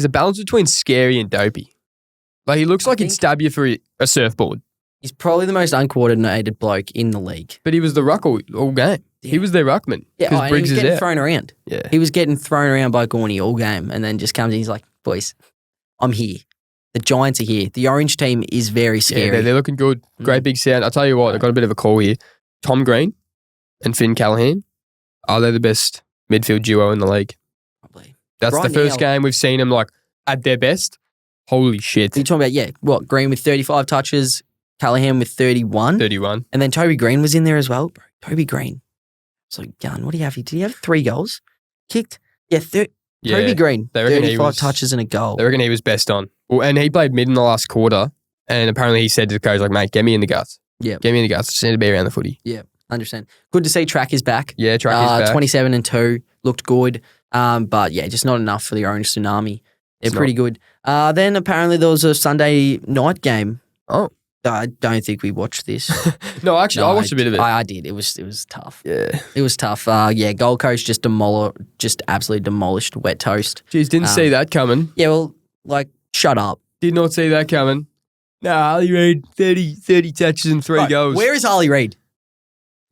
balance between scary and dopey. Like, he looks like he'd stab you for a surfboard. He's probably the most uncoordinated bloke in the league. But he was the ruck all game. Yeah. He was their ruckman. Yeah, and he was getting thrown around. Yeah. He was getting thrown around by Gorney all game, and then just comes in, he's like, boys, I'm here. The Giants are here. The Orange team is very scary. Yeah, they're looking good. Great big sound. I'll tell you what, I got a bit of a call here. Tom Green and Finn Callahan, are they the best midfield duo in the league? Probably. That's right, the first game we've seen them like at their best. Holy shit. You're talking about, Green with 35 touches, Callahan with 31. 31. And then Toby Green was in there as well. Bro, Toby Green. So, gun, what do you have? Did he have 3 goals? Kicked? Yeah, Toby Green, 35 touches and a goal. They reckon he was best on. Well, and he played mid in the last quarter, and apparently he said to the coach, like, mate, get me in the guts. Yeah. Get me in the guts. I just need to be around the footy. Yeah, 100%. Good to see Track is back. Yeah, Track is back. 27-2, looked good. But yeah, just not enough for the Orange Tsunami. They're pretty good. Then apparently there was a Sunday night game. Oh. I don't think we watched this. No, actually, I watched a bit of it. I did. It was tough. Yeah. It was tough. Gold Coast just absolutely demolished Wet Toast. Jeez, didn't see that coming. Yeah, well, shut up. Did not see that coming. Nah, Harley Reid, 30 touches and 3 goals. Where is Harley Reid?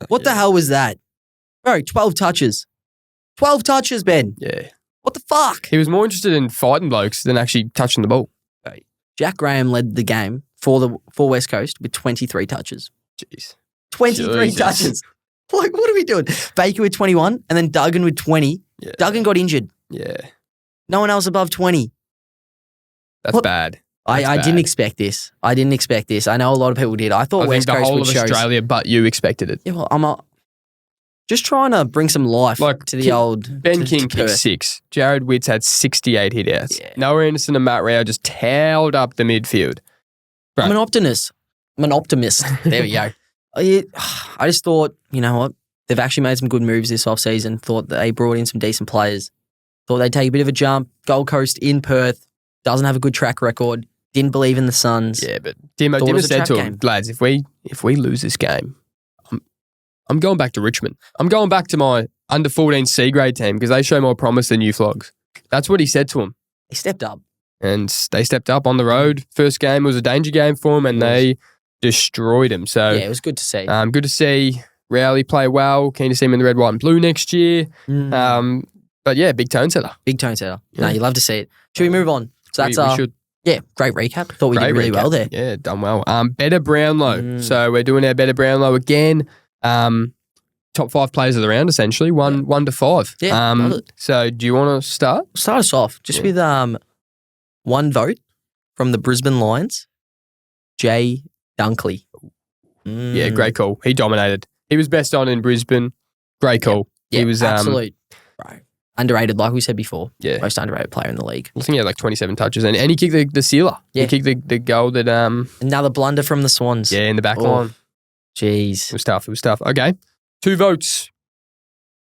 What the hell was that? Bro, 12 touches. 12 touches, Ben. Yeah. What the fuck? He was more interested in fighting blokes than actually touching the ball. Jack Graham led the game for West Coast with 23 touches. Jeez. 23 touches. What are we doing? Baker with 21 and then Duggan with 20. Yeah. Duggan got injured. Yeah. No one else above 20. That's bad. I didn't expect this. I know a lot of people did. I thought West Coast would show. The whole of Australia, but you expected it. Yeah, well, I'm just trying to bring some life to the old. Ben King kicked 6. Jared Witts had 68 hitouts. Yeah. Noah Anderson and Matt Rao just towed up the midfield. Bro. I'm an optimist. There we go. I just thought, you know what? They've actually made some good moves this offseason. Thought they brought in some decent players. Thought they'd take a bit of a jump. Gold Coast in Perth. Doesn't have a good track record. Didn't believe in the Suns. Yeah, but Dimmer said to him, lads, if we lose this game, I'm going back to Richmond. I'm going back to my under 14 C grade team because they show more promise than you flogs. That's what he said to him. He stepped up. And they stepped up on the road. First game was a danger game for him and they destroyed him. So yeah, it was good to see. Good to see Rowley play well. Keen to see him in the red, white and blue next year. But yeah, big tone setter. Yeah. No, you love to see it. Should we move on? So that's we should. Yeah, great recap. Thought we did really well there. Yeah, done well. Better Brownlow. So we're doing our Better Brownlow again. Top 5 players of the round, essentially, one to 5. Yeah, love it. So do you want to start? Start us off just with one vote from the Brisbane Lions, Jay Dunkley. Yeah, great call. He dominated. He was best on in Brisbane. Great call. Yeah, he was absolute. Bro. Underrated, like we said before. Yeah. Most underrated player in the league. I think he had like 27 touches, and he kicked the sealer. Yeah. He kicked the goal that Another blunder from the Swans. in the back line. Jeez. It was tough. Okay. 2 votes.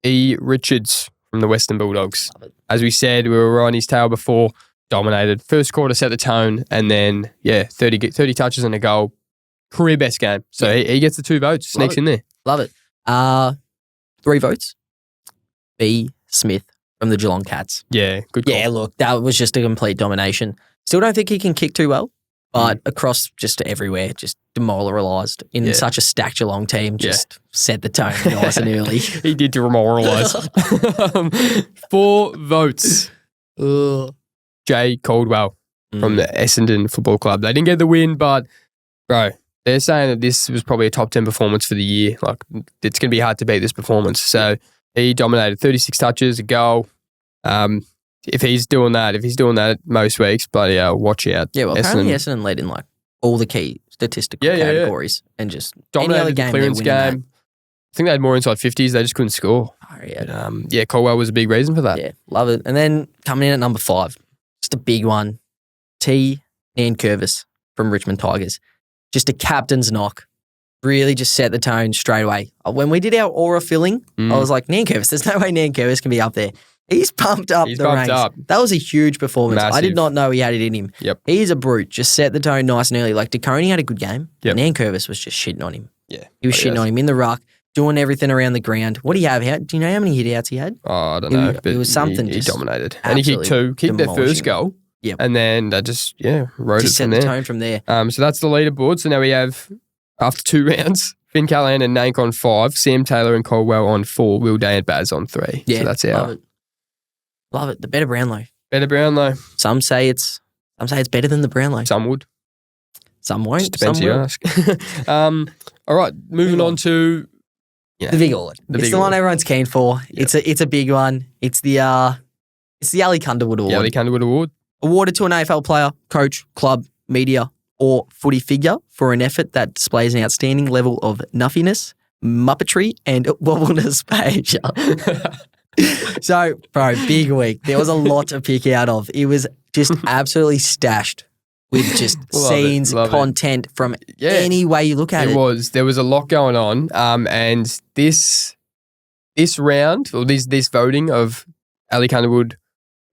E. Richards from the Western Bulldogs. As we said, we were on his tail before. Dominated. First quarter set the tone, and then 30 touches and a goal. Career best game. So he gets the 2 votes. Sneaks in there. Love it. 3 votes. B. Smith from the Geelong Cats. Yeah, good call. Yeah, look, that was just a complete domination. Still don't think he can kick too well, but across just everywhere, just demoralised in such a stacked Geelong team. Just set the tone nice and early. He did demoralise. 4 votes. Jay Caldwell from the Essendon Football Club. They didn't get the win, but bro, they're saying that this was probably a top 10 performance for the year. Like, it's going to be hard to beat this performance. So he dominated 36 touches, a goal. If he's doing that most weeks, bloody hell, watch out. Yeah, well, apparently Essendon led in like all the key statistical categories and just dominated any other game the clearance game. I think they had more inside 50s. They just couldn't score. Oh, yeah. But, Caldwell was a big reason for that. Yeah, love it. And then coming in at number 5, just a big one, Nankervis from Richmond Tigers. Just a captain's knock. Really just set the tone straight away. When we did our aura filling, I was like, Nankervis, there's no way Nankervis can be up there. He's pumped up the ranks. That was a huge performance. Massive. I did not know he had it in him. Yep. He's a brute. Just set the tone nice and early. Like, DeConey had a good game. Yep. Nankervis was just shitting on him. Yeah. He was shitting on him in the ruck, doing everything around the ground. What do you have? Do you know how many hit-outs he had? Oh, I don't know. It was something. He dominated. And he kicked 2. Kicked their first goal. Yep. And then they just, rode just it from set there. the tone from there. So that's the leaderboard. So now we have, after 2 rounds, Finn Callahan and Nank on 5, Sam Taylor and Caldwell on 4, Will Day and Baz on 3. Yeah, so that's our... Love it. The better Brownlow. Better Brownlow. Some say it's better than the Brownlow. Some would. Some won't. Just depends some who will. you ask. All right, moving on to the big award. It's the one everyone's keen for. Yep. It's a big one. It's the Elly Kunderwood Award. The Elly Kunderwood Award. Awarded to an AFL player, coach, club, media, or footy figure for an effort that displays an outstanding level of nuffiness, muppetry, and wobbleness behaviour. So, bro, big week. There was a lot to pick out of. It was just absolutely stashed with just scenes, content from any way you look at it. There was a lot going on. And this round, or this voting of Elly Kunderwood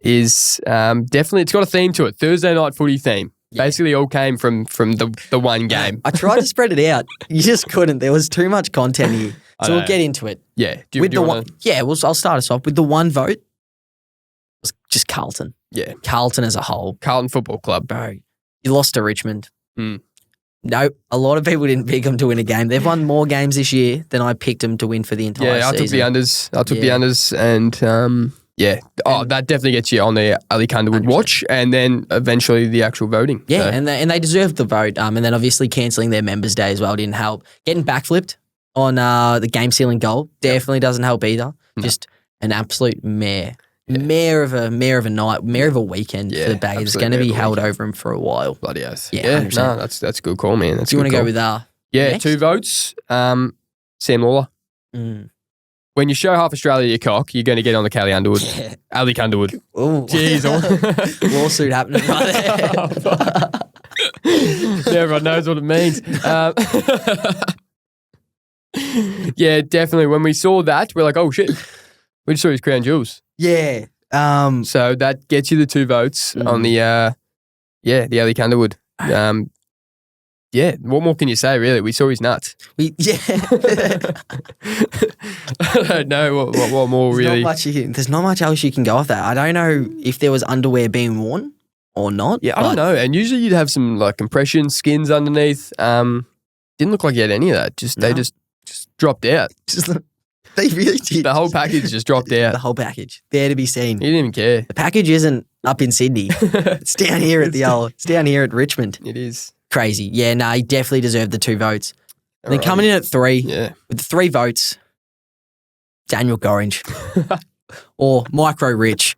is definitely, it's got a theme to it. Thursday night footy theme. Yeah. Basically all came from the one game. I tried to spread it out. You just couldn't. There was too much content here. So we'll get into it. Yeah. I'll start us off with the one vote. It was just Carlton. Yeah. Carlton as a whole. Carlton Football Club. Bro, you lost to Richmond. No, a lot of people didn't pick them to win a game. They've won more games this year than I picked them to win for the entire season. Yeah, I took the unders and that definitely gets you on the Elly Kunderwood 100%. watch and then eventually the actual voting. Yeah, so. and they deserved the vote. And then obviously cancelling their Members' Day as well didn't help. Getting backflipped on the game-sealing goal definitely doesn't help either. No. Just an absolute mare. Yeah. Mare of a night, mare of a weekend for the Baggies. It's going to be held over him for a while. Bloody oath. Yeah, no, that's a good call, man. Do you want to go with next? 2 votes. Sam Lalor. When you show half Australia your cock, you're going to get on the Elly Kunderwood. Ooh. Jeez. Lawsuit happening right there. Everyone knows what it means. Yeah, definitely. When we saw that, we're like, oh, shit. We just saw his crown jewels. Yeah. So that gets you the 2 votes on the Elly Kunderwood. What more can you say, really? We saw his nuts. I don't know what more really. There's not much else you can go off that. I don't know if there was underwear being worn or not. Yeah, I don't know. And usually you'd have some like compression skins underneath. Didn't look like he had any of that. They just dropped out. They really did. The whole package just dropped out. The whole package. There to be seen. He didn't even care. The package isn't up in Sydney. It's down here at it's down here at Richmond. It is. Crazy. Yeah, no, he definitely deserved the 2 votes. And then coming in at 3 Yeah. with the 3 votes, Daniel Gorringe. Or Micro Rich.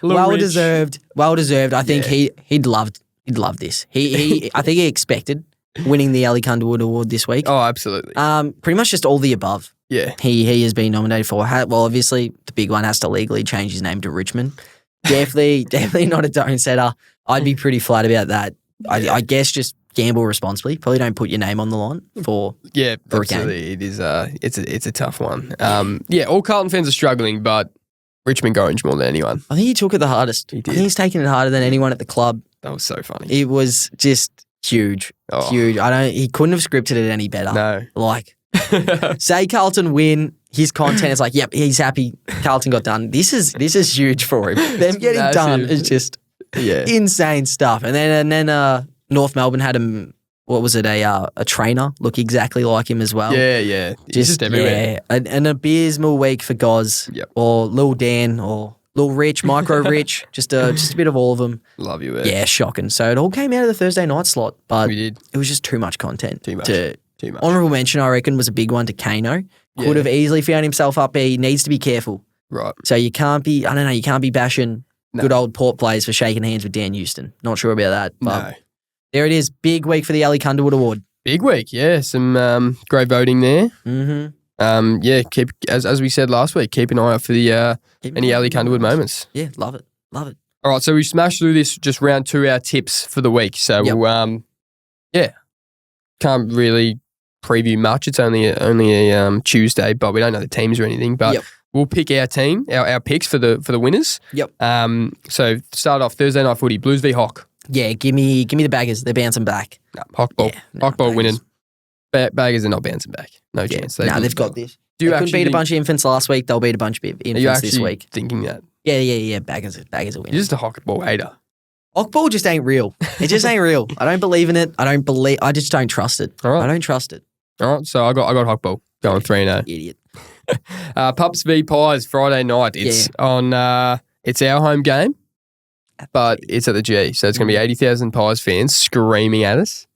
Well Rich. deserved. Well deserved. I think he'd loved this. He I think he expected winning the Elly Kunderwood Award this week. Oh, absolutely. Pretty much just all the above. Yeah. He has been nominated for. Well, obviously the big one has to legally change his name to Richmond. Definitely not a tone setter. I'd be pretty flat about that. I guess just gamble responsibly. Probably don't put your name on the line for a game. Absolutely. It is. It's a tough one. All Carlton fans are struggling, but Richmond Gorringe more than anyone. I think he took it the hardest. He did. I think he's taken it harder than anyone at the club. That was so funny. It was just huge. Oh. Huge. He couldn't have scripted it any better. No. Like, say Carlton win, his content is like, yep, he's happy. Carlton got done. This is huge for him. Them getting massive. done is just insane stuff. And then North Melbourne had him. What was it? A trainer look exactly like him as well. Yeah. Just everywhere. Yeah, an abysmal week for Goz or Lil Dan or Lil Rich, Micro Rich. just a bit of all of them. Love you, Ed. Yeah, shocking. So it all came out of the Thursday night slot, but We did. it was just too much content. Too much. Too much. Honourable mention, I reckon, was a big one to Kano. Could have easily found himself up there. He needs to be careful. Right. So you can't be bashing good old Port players for shaking hands with Dan Houston. Not sure about that. But No. there it is. Big week for the Elly Kunderwood Award. Big week, yeah. Some great voting there. Mm-hmm. Keep as we said last week, keep an eye out for the any Elly Kunderwood moments. Yeah, love it. Love it. All right, so we smashed through this just round 2, our tips for the week. So we'll can't really preview much. It's only a Tuesday, but we don't know the teams or anything. But we'll pick our team, our picks for the winners. Yep. So start off Thursday night footy, Blues v Hock. Yeah, give me the Baggers. They're bouncing back. No, Hock ball. Yeah, Hock ball Baggers. winning. Baggers are not bouncing back. No chance. They've got this. Do you They could actually beat a bunch of infants last week. They'll beat a bunch of Are you infants actually this week. thinking that? Yeah. Baggers are winning. You're just a Hock ball hater. Hockball just ain't real. It just ain't real. I don't believe in it. I just don't trust it. All right. I don't trust it. All right, so I got Hock ball going 3-0. Idiot. Pups v Pies Friday night. It's on. It's our home game, but it's at the G, so it's going to be 80,000 Pies fans screaming at us.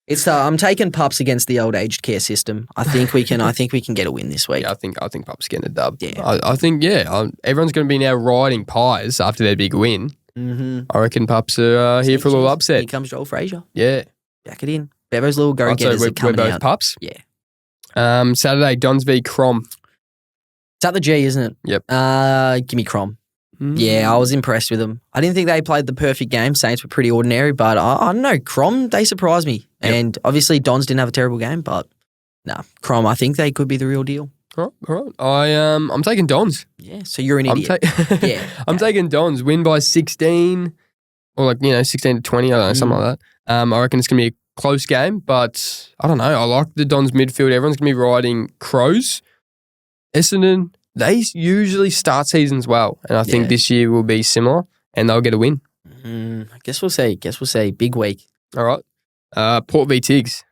It's I'm taking Pups against the old aged care system. I think we can get a win this week. Yeah, I think Pups getting a dub. Yeah. I think everyone's going to be now riding Pies after their big win. Mm-hmm. I reckon Pups are here for a little upset. Here comes Joel Frazier. Yeah, Back it in. Bevo's little go-getters so are coming we're both out. Pups. Yeah. Saturday Dons v Crom. It's at the G, isn't it? Yep. Give me Crom. Yeah, I was impressed with them. I didn't think they played the perfect game. Saints were pretty ordinary, but I don't know. Crom, they surprised me. Yep. And obviously Dons didn't have a terrible game, but Crom, I think they could be the real deal. All right. I'm taking Dons. Yeah, so you're an idiot. I'm taking Dons. Win by 16 or 16 to 20. I don't know, something like that. I reckon it's going to be a close game, but I don't know. I like the Dons midfield. Everyone's going to be riding Crows. Essendon, they usually start seasons well, and I think this year will be similar, and they'll get a win. I guess we'll see. Big week. All right. Port v Tigs.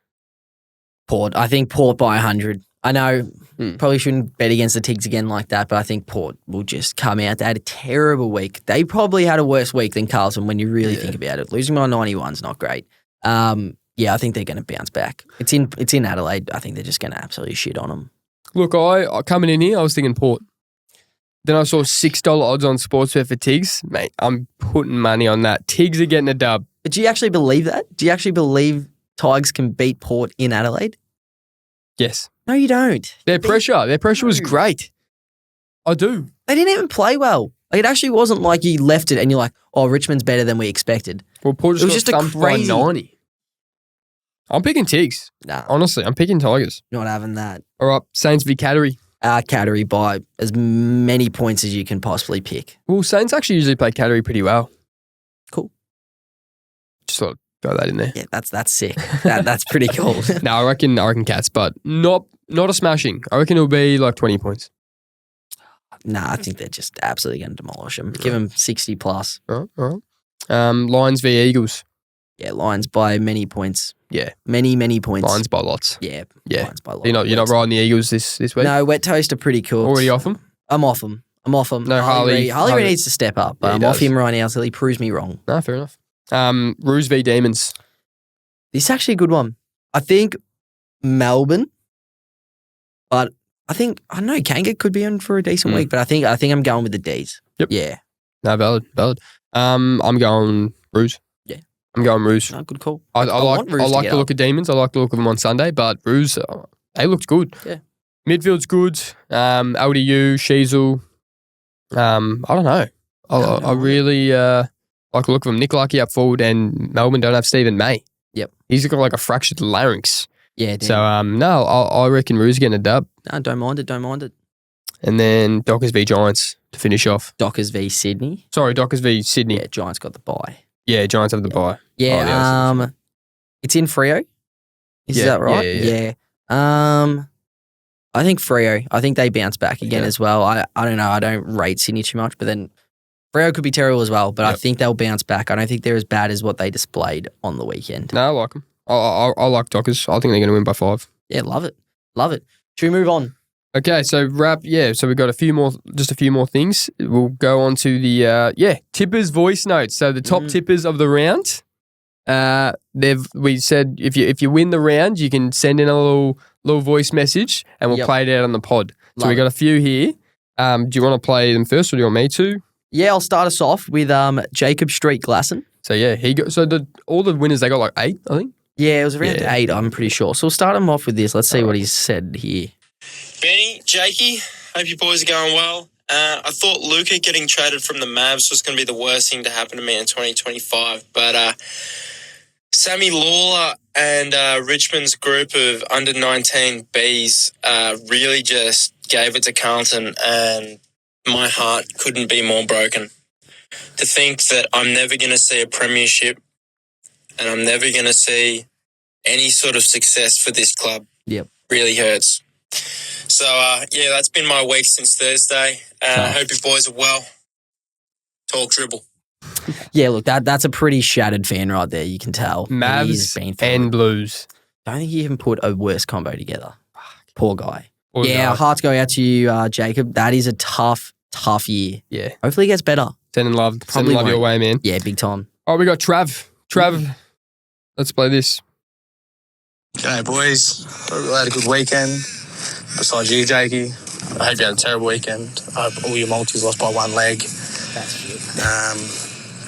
Port. I think Port by 100. I know probably shouldn't bet against the Tigs again like that, but I think Port will just come out. They had a terrible week. They probably had a worse week than Carlton when you really think about it. Losing by 91 is not great. I think they're going to bounce back. It's in Adelaide. I think they're just going to absolutely shit on them. Look, I coming in here, I was thinking Port. Then I saw $6 odds on Sportsbet for Tigs. Mate, I'm putting money on that. Tigs are getting a dub. But do you actually believe that? Do you actually believe Tigers can beat Port in Adelaide? Yes. No, you don't. Their pressure was great. I do. They didn't even play well. It actually wasn't like you left it and you're like, oh, Richmond's better than we expected. Well, Port It was just just got a thumped by crazy- 90. I'm picking Tigs. Nah, Honestly, I'm picking Tigers. not having that. All right, Saints v Cattery. Cattery by as many points as you can possibly pick. Well, Saints actually usually play Cattery pretty well. Cool. Just thought I'd throw that in there. Yeah, that's sick. That's pretty cool. No, I reckon Cats, but not a smashing. I reckon it'll be like 20 points. Nah, I think they're just absolutely going to demolish them. Give them 60 plus. All right. Lions v Eagles. Yeah, Lions by many points. Yeah. Many points. Lions by lots. Yeah. Yeah. Lions by lots. You're not riding the Eagles this week? No, Wet Toast are pretty cool. Already off them? I'm off them. No, Harley Reid needs to step up, but Yeah, he I'm off does. him right now until he proves me wrong. No, fair enough. Roos v Demons. This is actually a good one. I think Melbourne, but I don't know, Kanga could be in for a decent week, but I think I'm going with the D's. Yep. Yeah. No, valid. I'm going Roos. Yeah. I'm going Roos. No, good call. I like the look of Demons. I like the look of them on Sunday, but Roos, they looked good. Yeah. Midfield's good. LDU, Sheasel. I don't know. I really like the look of them. Nick Lucky up forward, and Melbourne don't have Stephen May. Yep. He's got like a fractured larynx. Yeah, damn. So, no, I reckon Roos getting a dub. No, don't mind it. And then Dockers v Giants to finish off. Dockers v Sydney. Sorry, Dockers v Sydney. Yeah, Giants got the bye. Yeah, Giants have the bye. Yeah, it's in Freo. Is that right? Yeah. I think Freo. I think they bounce back again as well. I don't know. I don't rate Sydney too much, but then Freo could be terrible as well. But I think they'll bounce back. I don't think they're as bad as what they displayed on the weekend. No, I like them. I like Dockers. I think they're going to win by 5. Yeah, love it. Should we move on? Okay, so so we've got just a few more things. We'll go on to the tippers voice notes. So the top tippers of the round. We said if you win the round, you can send in a little voice message and we'll play it out on the pod. So we got a few here. Do you want to play them first, or do you want me to? Yeah, I'll start us off with Jacob Street Glasson. So all the winners, they got like 8, I think. Yeah, it was around 8, I'm pretty sure. So we'll start him off with this. Let's see what he's said here. Benny, Jakey, hope you boys are going well. I thought Luca getting traded from the Mavs was going to be the worst thing to happen to me in 2025. But Sammy Lalor and Richmond's group of under-19 Bs really just gave it to Carlton, and my heart couldn't be more broken. To think that I'm never going to see a premiership and I'm never going to see any sort of success for this club really hurts. So, that's been my week since Thursday. Hope you boys are well. Talk dribble. Yeah, look, that's a pretty shattered fan right there. You can tell. Mavs and Blues. I don't think he even put a worse combo together. Poor guy. Our hearts go out to you, Jacob. That is a tough year. Yeah. Hopefully it gets better. Sending love your way, man. Yeah, big time. Oh, we got Trav. Let's play this. G'day, boys. Hope you had a good weekend. Besides you, Jakey, I hope you had a terrible weekend. I hope all your multis lost by 1 leg. That's good.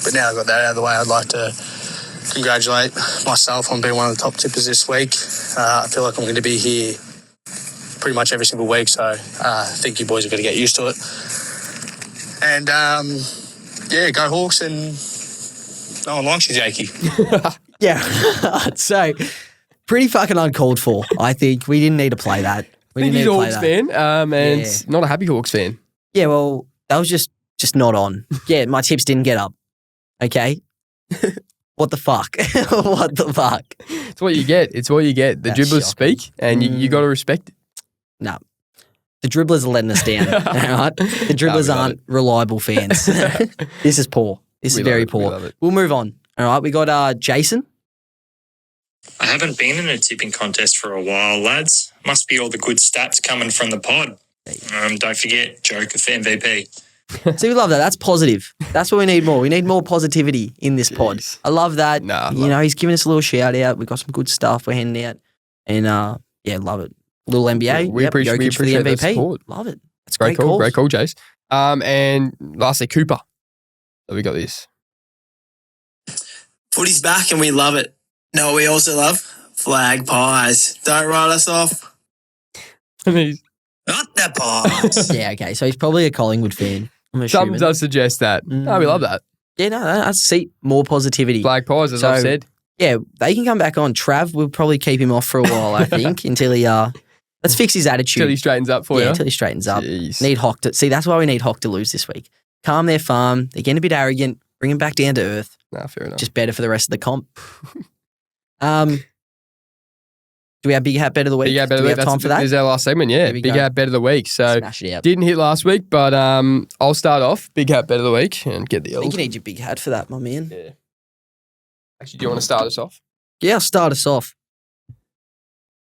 But now I've got that out of the way, I'd like to congratulate myself on being one of the top tippers this week. I feel like I'm going to be here pretty much every single week, so I think you boys are going to get used to it. And, go Hawks, and no one likes you, Jakey. Yeah. So, pretty fucking uncalled for, I think. We didn't need to play that. I think he's a Hawks fan, and not a happy Hawks fan. Yeah, well, that was just not on. Yeah, my tips didn't get up. Okay? What the fuck? What the fuck? It's what you get. The dribblers speak, and you got to respect it. No. The dribblers are letting us down. All right? The dribblers aren't reliable fans. This is poor. This is very poor. We'll move on. All right, we got Jason. I haven't been in a tipping contest for a while, lads. Must be all the good stats coming from the pod. Don't forget, Joker for MVP. See, we love that. That's positive. That's what we need more. We need more positivity in this pod. I love that. He's giving us a little shout out. We've got some good stuff we're handing out. And, love it. Little NBA. We appreciate for the MVP. That support. Love it. It's great call. Great call, Jace. And lastly, Cooper. So we got this. Footy's back and we love it. No, we also love flag pies. Don't write us off. Not the pies. Yeah, okay. So he's probably a Collingwood fan. Some does suggest that. No, we love that. Yeah, no, that's see more positivity. Flag pies, as I've said. Yeah, they can come back on. Trav, we'll probably keep him off for a while, I think, until he let's fix his attitude. Until he straightens up for you. Yeah, until he straightens up. Jeez. Need Hock to see. That's why we need Hock to lose this week. Calm their farm. They're getting a bit arrogant. Bring him back down to earth. Nah, fair enough. Just better for the rest of the comp. Do we have Big Hat Bet of the Week? Big Hat Bet of the Week. Time for that? This is our last segment, yeah. Big Hat Bet of the Week. So smash it out. Didn't hit last week, but I'll start off. Big Hat Bet of the Week and get the I think you need your big hat for that, my man. Yeah. Actually, do you want to start us off? Yeah, I'll start us off.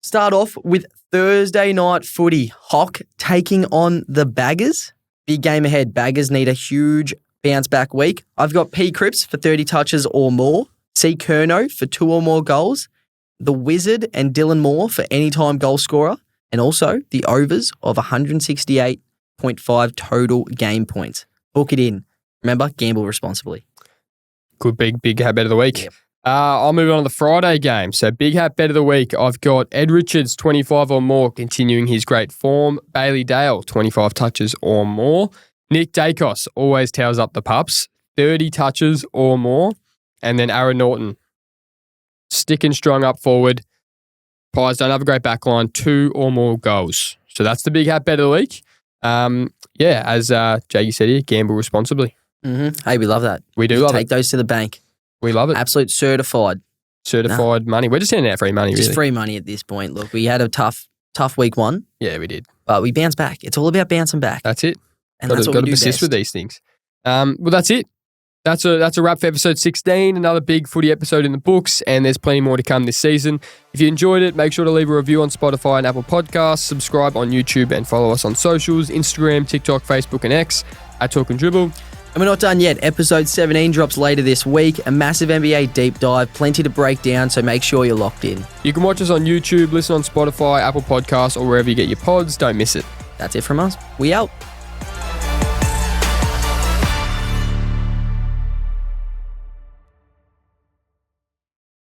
Start off with Thursday night footy. Hock taking on the Baggers. Big game ahead. Baggers need a huge bounce back week. I've got P. Cripps for 30 touches or more. C. Curnow for 2 or more goals. the Wizard and Dylan Moore for anytime goal scorer, and also the overs of 168.5 total game points. Book it in. Remember, gamble responsibly. Good big hat bet of the week. Yep. I'll move on to the Friday game. So big hat bet of the week. I've got Ed Richards, 25 or more, continuing his great form. Bailey Dale, 25 touches or more. Nick Dacos always towers up the pups, 30 touches or more. And then Aaron Norton, sticking strong up forward. Pies don't have a great backline, 2 or more goals. So that's the big hat bet of the week. As Jakey said here, gamble responsibly. Mm-hmm. Hey, we love that. We do love Take it. those to the bank. We love it. Absolute certified Money. We're just handing out free money, really. Just free money at this point. Look, we had a tough week one. Yeah, we did. But we bounced back. It's all about bouncing back. That's it. And that's what we do persist best. with these things. Well, that's it. That's a wrap for episode 16. Another big footy episode in the books, and there's plenty more to come this season. If you enjoyed it, make sure to leave a review on Spotify and Apple Podcasts, subscribe on YouTube, and follow us on socials, Instagram, TikTok, Facebook, and X at Talk and Dribble. And we're not done yet. Episode 17 drops later this week. A massive NBA deep dive, plenty to break down, so make sure you're locked in. You can watch us on YouTube, listen on Spotify, Apple Podcasts, or wherever you get your pods. Don't miss it. That's it from us. We out.